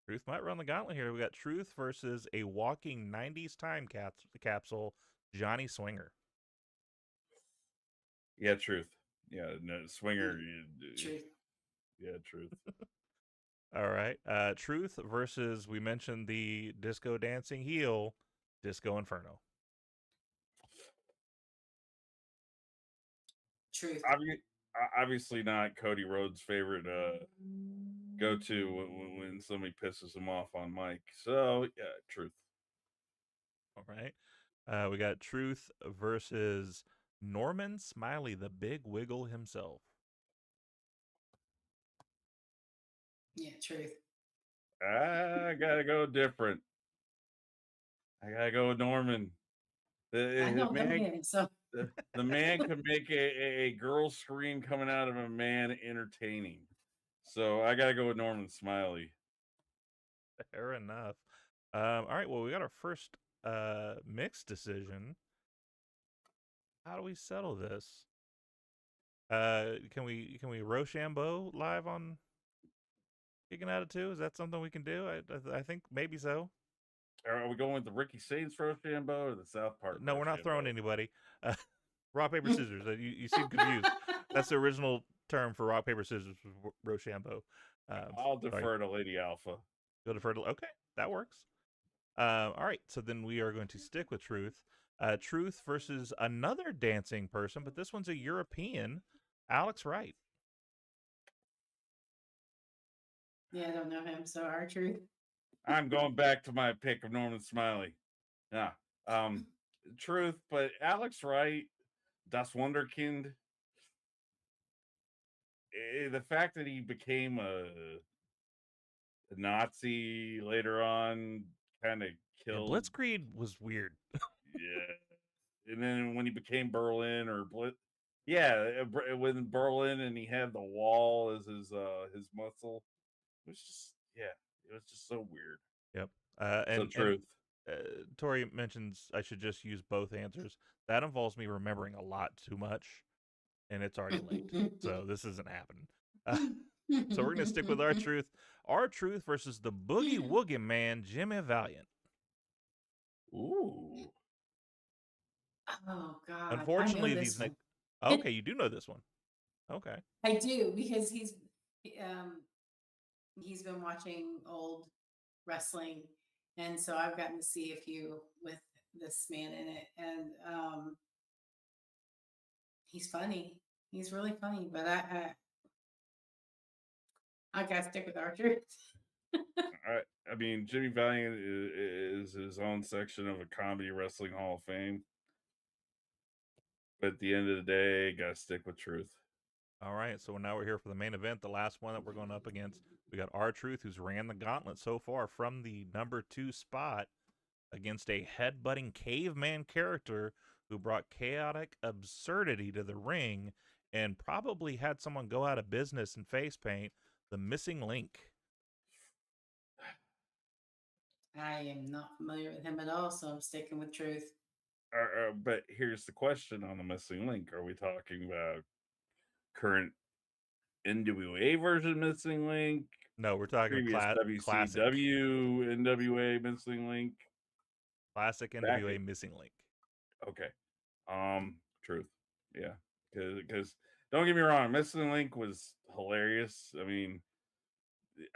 Truth might run the gauntlet here. We got Truth versus a walking 90s time capsule, Johnny Swinger. Yeah, Truth. Yeah, no, Swinger. Truth. Yeah, Truth. All right. Truth versus, we mentioned the disco dancing heel, Disco Inferno. Truth. Obviously not Cody Rhodes' favorite go-to when somebody pisses him off on mic. So yeah, Truth. All right. We got Truth versus Norman Smiley, the Big Wiggle himself. Yeah, Truth. I gotta go different. I gotta go with Norman. I know him, so The man can make a girl scream coming out of a man entertaining. So I gotta go with Norman Smiley. Fair enough. All right. Well, we got our first mixed decision. How do we settle this? Can we Rochambeau live on Kicking Out of Two? Is that something we can do? I think maybe so. Are we going with the Ricky Saints Rochambeau or the South Park? No, we're not throwing Rochambeau? anybody. Rock, paper, scissors. You seem confused. That's the original term for rock, paper, scissors, Rochambeau. I'll defer to Lady Alpha. You'll defer to, okay, that works. All right, so then we are going to stick with Truth. Truth versus another dancing person, but this one's a European, Alex Wright. Yeah, I don't know him. So R-Truth. I'm going back to my pick of Norman Smiley. Yeah. Truth, but Alex Wright, Das Wunderkind, the fact that he became a Nazi later on kind of Yeah, killed. Blitzkrieg was weird. Yeah. And then when he became Berlin or when Berlin and he had the wall as his muscle, it was just it was just so weird. Yep. So Truth. Tori mentions I should just use both answers. That involves me remembering a lot too much, and it's already late, so this isn't happening. So we're going to stick with R-Truth. R-Truth versus the Boogie Woogie Man, Jimmy Valiant. Ooh. Oh God! Unfortunately, I know these this one. okay, you do know this one. Okay. I do because he's been watching old wrestling, and so I've gotten to see a few with this man in it, and he's funny. He's really funny, but I gotta stick with Archer. I mean, Jimmy Valiant is his own section of a comedy wrestling Hall of Fame. But at the end of the day, gotta stick with Truth. All right, so now we're here for the main event, the last one that we're going up against. We got R-Truth, who's ran the gauntlet so far from the number 2 spot against a headbutting caveman character who brought chaotic absurdity to the ring and probably had someone go out of business in face paint, the Missing Link. I am not familiar with him at all, so I'm sticking with Truth. But here's the question on the Missing Link. Are we talking about current NWA version Missing Link? No, we're talking previous classic. WCW NWA Missing Link? Classic NWA Missing Link. Okay. Truth. Yeah. Because don't get me wrong, Missing Link was hilarious. I mean,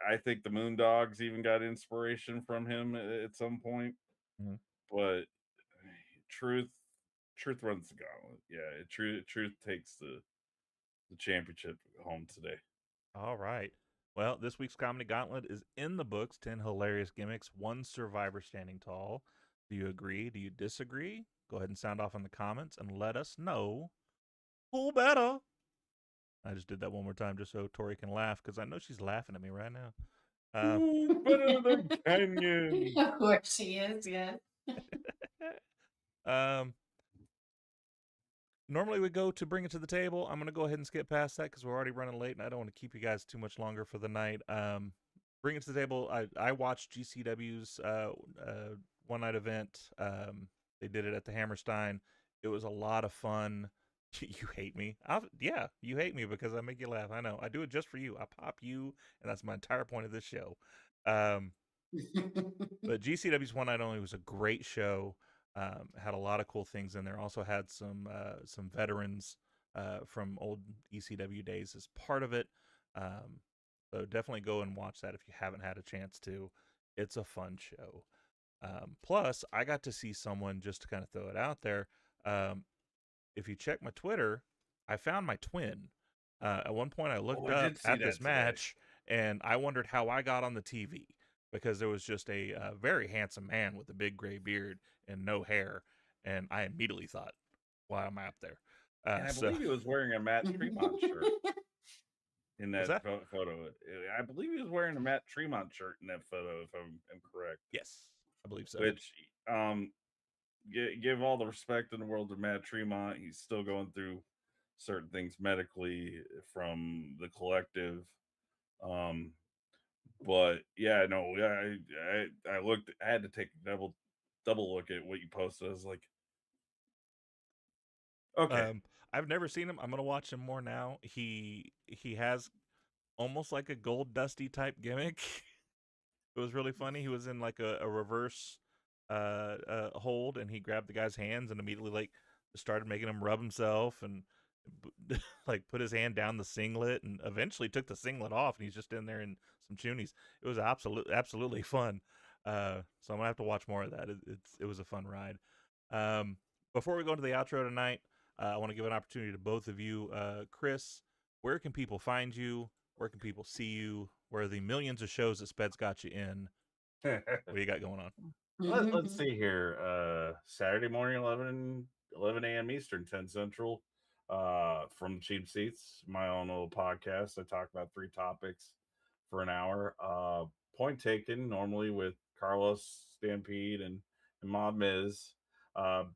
I think the Moondogs even got inspiration from him at some point. Mm-hmm. But Truth runs the gauntlet. Yeah, Truth takes the championship home today. All right. Well, this week's Comedy Gauntlet is in the books. 10 hilarious gimmicks, 1 survivor standing tall. Do you agree? Do you disagree? Go ahead and sound off in the comments and let us know who better. I just did that one more time just so Tori can laugh because I know she's laughing at me right now. Who better than Canyon? Of course she is, yeah. Normally we go to Bring It to the Table. I'm going to go ahead and skip past that because we're already running late and I don't want to keep you guys too much longer for the night. Bring It to the Table, I watched GCW's one-night event. They did it at the Hammerstein. It was a lot of fun. You hate me. Yeah, you hate me because I make you laugh. I know. I do it just for you. I pop you, and that's my entire point of this show. But GCW's One Night Only was a great show. Had a lot of cool things in there. Also had some veterans from old ECW days as part of it. So definitely go and watch that if you haven't had a chance to. It's a fun show. Plus, I got to see someone, just to kind of throw it out there. If you check my Twitter, I found my twin. At one point, I looked up at this match, and I wondered how I got on the TV because there was just a very handsome man with a big gray beard and no hair, and I immediately thought, "Why am I up there?" And I believe he was wearing a Matt Tremont shirt in that photo. I believe he was wearing a Matt Tremont shirt in that photo, if I'm correct. Yes, I believe so. Which, give all the respect in the world to Matt Tremont. He's still going through certain things medically from the collective. But yeah, no, I looked. I had to take a double look at what you posted. I was like, okay. I've never seen him. I'm gonna watch him more now. He has almost like a Gold Dusty type gimmick. It was really funny. He was in like a reverse hold, and he grabbed the guy's hands and immediately like started making him rub himself and like put his hand down the singlet and eventually took the singlet off, and he's just in there in some chunies. It was absolutely fun. So I'm gonna have to watch more of that. It was a fun ride. Um, before we go into the outro tonight, I want to give an opportunity to both of you. Chris, where can people find you? Where can people see you? Where are the millions of shows that Sped's got you in? What do you got going on? Let's see here. Saturday morning, 11 a.m. Eastern, 10 Central. From Cheap Seats, my own little podcast. I talk about 3 topics for an hour. Point taken, normally with Carlos Stampede and Mob Miz.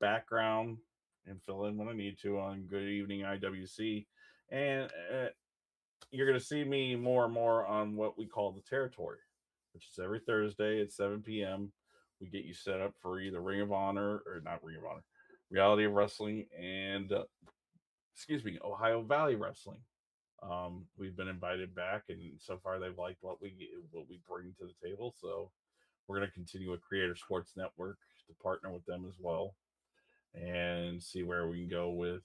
Background and fill in when I need to on Good Evening IWC. And you're going to see me more and more on what we call the territory, which is every Thursday at 7 p.m. We get you set up for either Ring of Honor or not Ring of Honor, Reality of Wrestling, and Ohio Valley Wrestling. We've been invited back, and so far they've liked what we bring to the table. So we're going to continue with Creator Sports Network to partner with them as well, and see where we can go with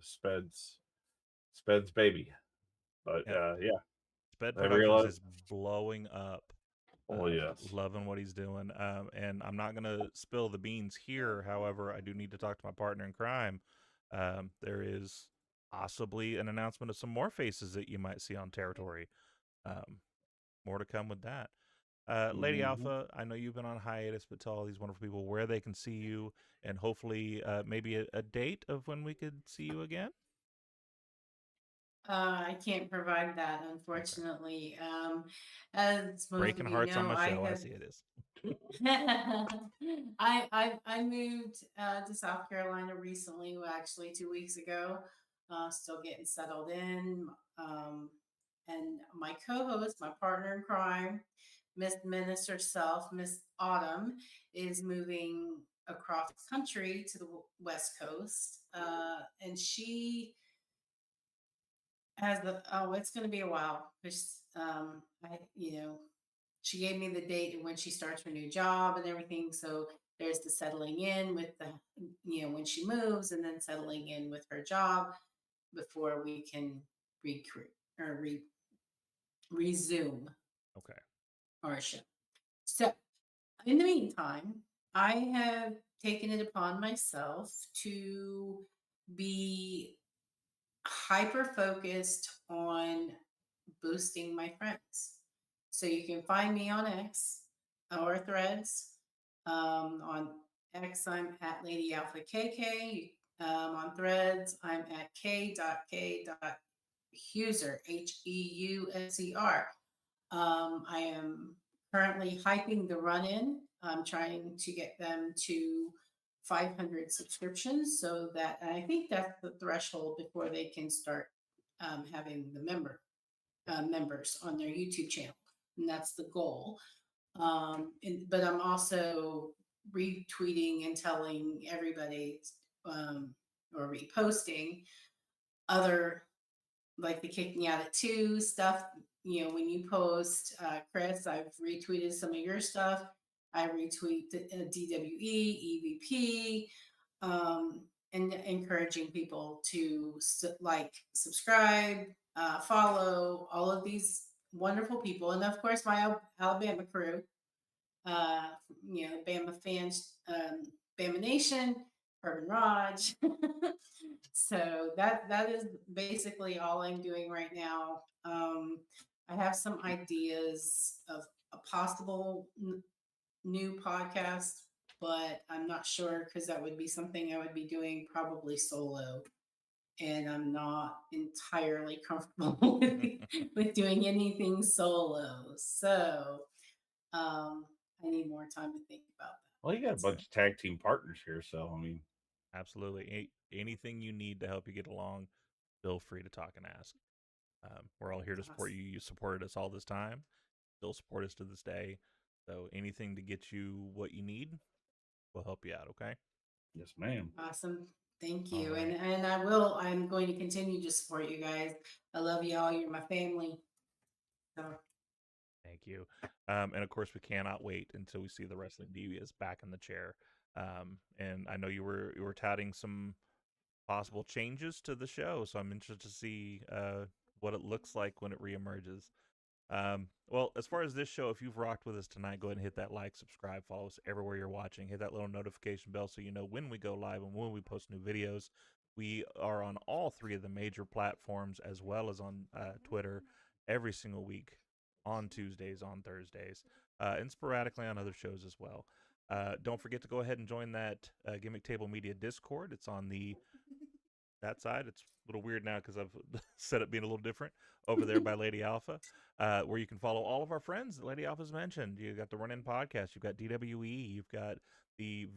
Sped's baby. But yeah, Sped I Productions realize. is blowing up. Oh yes, Loving what he's doing. And I'm not gonna spill the beans here. However, I do need to talk to my partner in crime. There is possibly an announcement of some more faces that you might see on territory. More to come with that. Lady Alpha, I know you've been on hiatus, but tell all these wonderful people where they can see you, and hopefully maybe a date of when we could see you again. I can't provide that, unfortunately. As most Breaking of you hearts on know, my I show. I have see it is. I moved to South Carolina recently, well, actually 2 weeks ago. Still getting settled in. And my co-host, my partner in crime, Miss Menace herself, Miss Autumn, is moving across the country to the West Coast. And she has it's going to be a while. She gave me the date and when she starts her new job and everything. So there's the settling in with when she moves, and then settling in with her job before we can recruit or resume Okay. our show. So in the meantime, I have taken it upon myself to be hyper focused on boosting my friends. So you can find me on X or Threads. On X, I'm at Lady Alpha KK. On Threads, I'm at k.k.huser, Heuser. I am currently hyping the run-in. I'm trying to get them to 500 subscriptions, so that, and I think that's the threshold before they can start having the members on their YouTube channel, and that's the goal. But I'm also retweeting and telling everybody, or reposting other, like the Kick Me Out at 2 stuff. When you post, Chris, I've retweeted some of your stuff. I retweet DWE, EVP, and encouraging people to subscribe, follow all of these wonderful people. And of course, my Alabama crew, Bama fans, Bama Nation, Urban Raj. So that is basically all I'm doing right now. I have some ideas of a possible new podcast, but I'm not sure, because that would be something I would be doing probably solo, and I'm not entirely comfortable with doing anything solo. So I need more time to think about that. Well, you got a bunch of tag team partners here, so I mean, Absolutely. Anything you need to help you get along, feel free to talk and ask. We're all here to support you. You supported us all this time, still support us to this day. So anything to get you what you need, we'll help you out. Okay. yes, ma'am. Awesome. Thank you. All right. And I'm going to continue to support you guys. I love you all. You're my family. So Thank you. And of course, we cannot wait until we see the Wrestling Devious back in the chair. And I know you were touting some possible changes to the show, so I'm interested to see what it looks like when it reemerges. Well, as far as this show, if you've rocked with us tonight, go ahead and hit that like, subscribe, follow us everywhere you're watching. Hit that little notification bell so you know when we go live and when we post new videos. We are on all 3 of the major platforms as well as on Twitter every single week on Tuesdays, on Thursdays, and sporadically on other shows as well. Don't forget to go ahead and join that Gimmick Table Media Discord. It's on that side. It's a little weird now because I've set it being a little different over there by Lady Alpha, where you can follow all of our friends that Lady Alpha's mentioned. You got the Run In Podcast, you've got DWE, you've got the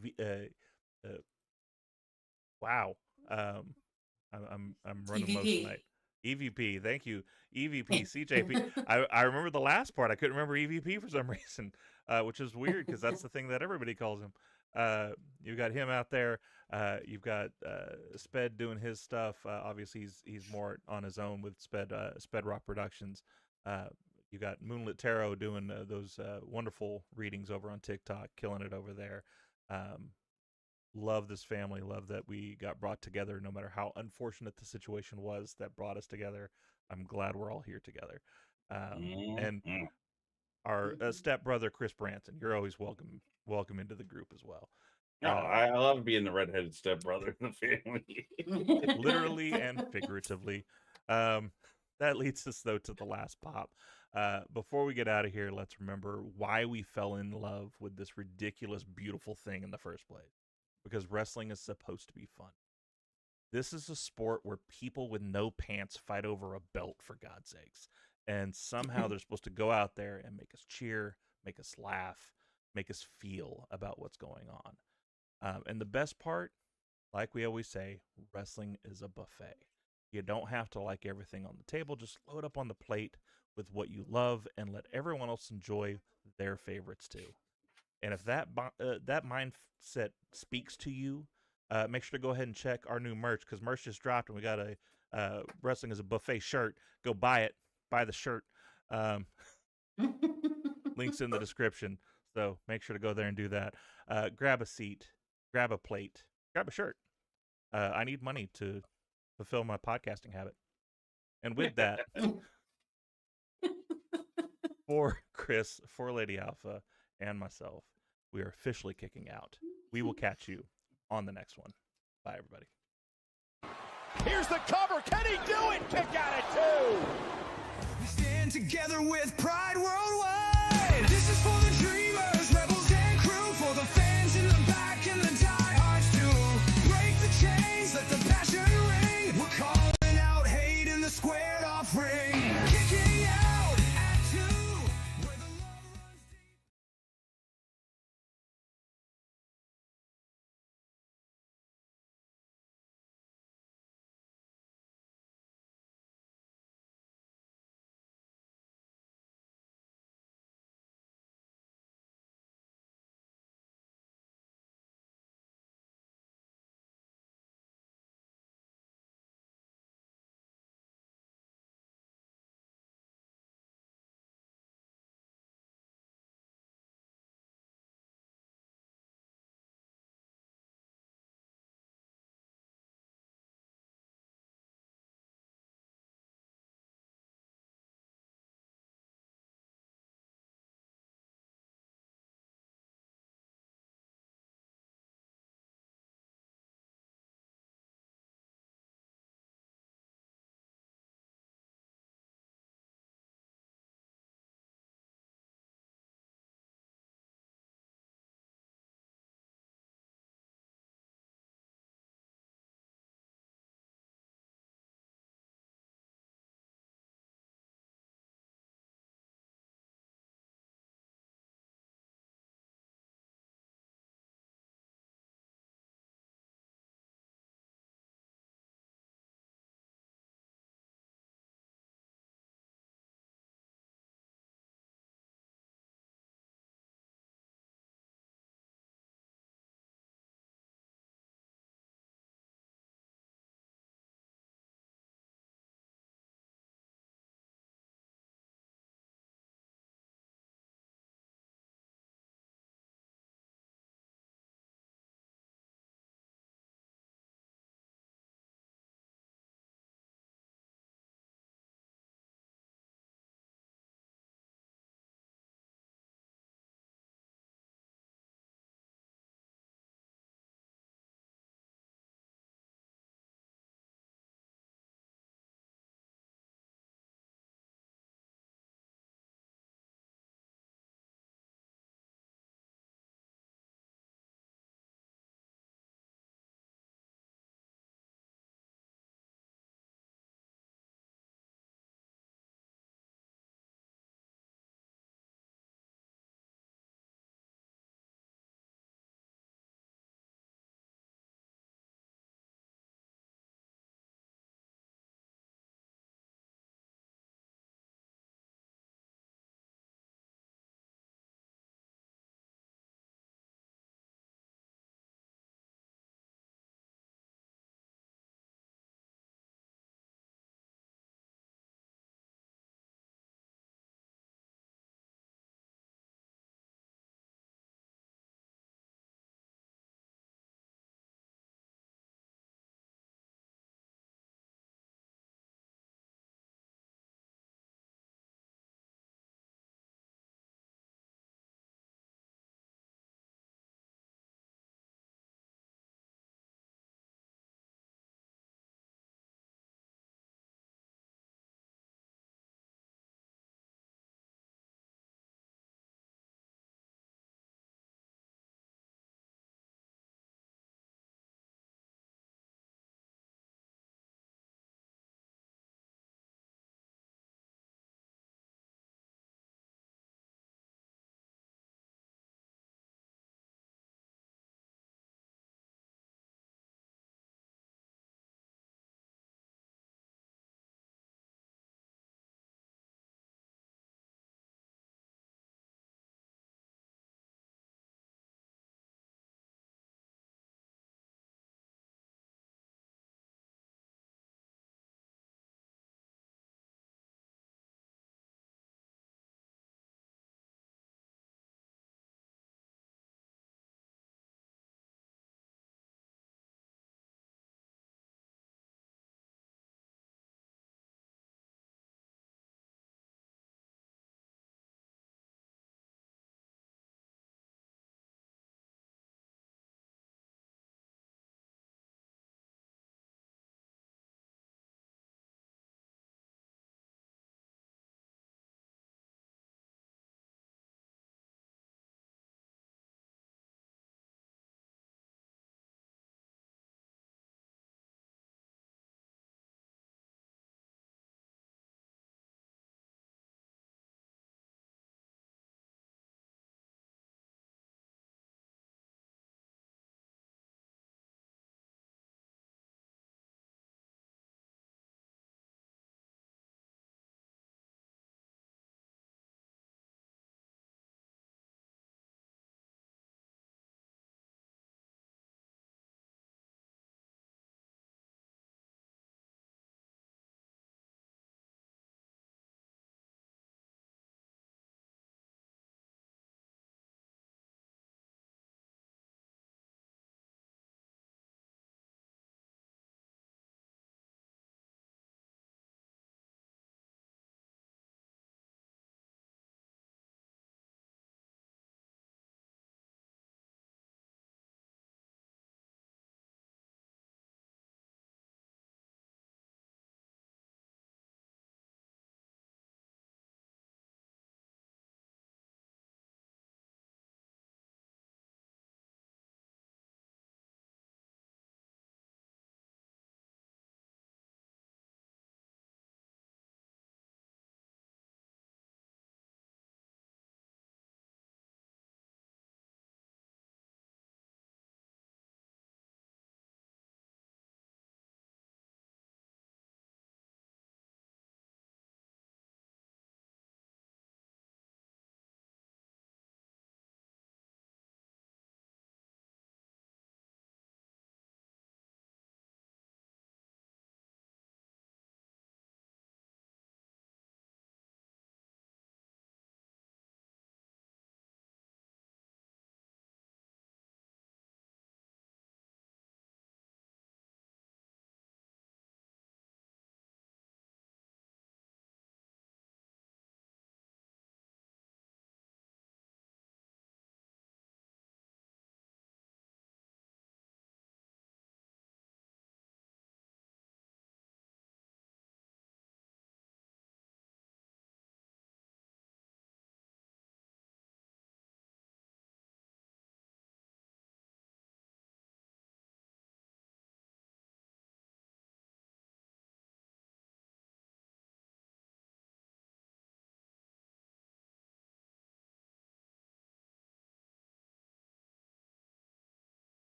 wow. I'm running low EVP. tonight. EVP, thank you. EVP, CJP. I remember the last part. I couldn't remember EVP for some reason, which is weird because that's the thing that everybody calls him. You've got him out there. You've got Sped doing his stuff. Obviously, he's more on his own with Sped Rock Productions. You got Moonlit Tarot doing those wonderful readings over on TikTok, killing it over there. Love this family. Love that we got brought together, no matter how unfortunate the situation was that brought us together. I'm glad we're all here together. And our stepbrother, Chris Branson, you're always welcome into the group as well. No, I love being the redheaded stepbrother in the family. Literally and figuratively. That leads us, though, to the last pop. Before we get out of here, let's remember why we fell in love with this ridiculous, beautiful thing in the first place. Because wrestling is supposed to be fun. This is a sport where people with no pants fight over a belt, for God's sakes. And somehow they're supposed to go out there and make us cheer, make us laugh, make us feel about what's going on. And the best part, like we always say, wrestling is a buffet. You don't have to like everything on the table. Just load up on the plate with what you love and let everyone else enjoy their favorites too. And if that mindset speaks to you, make sure to go ahead and check our new merch, because merch just dropped and we got a Wrestling is a Buffet shirt. Go buy it. Buy the shirt. Links in the description. So make sure to go there and do that. Grab a seat, grab a plate, grab a shirt. I need money to fulfill my podcasting habit. And with that, for Chris, for Lady Alpha, and myself, we are officially kicking out. We will catch you on the next one. Bye, everybody. Here's the cover. Can he do it? Kick out at 2. We stand together with pride worldwide. This is for the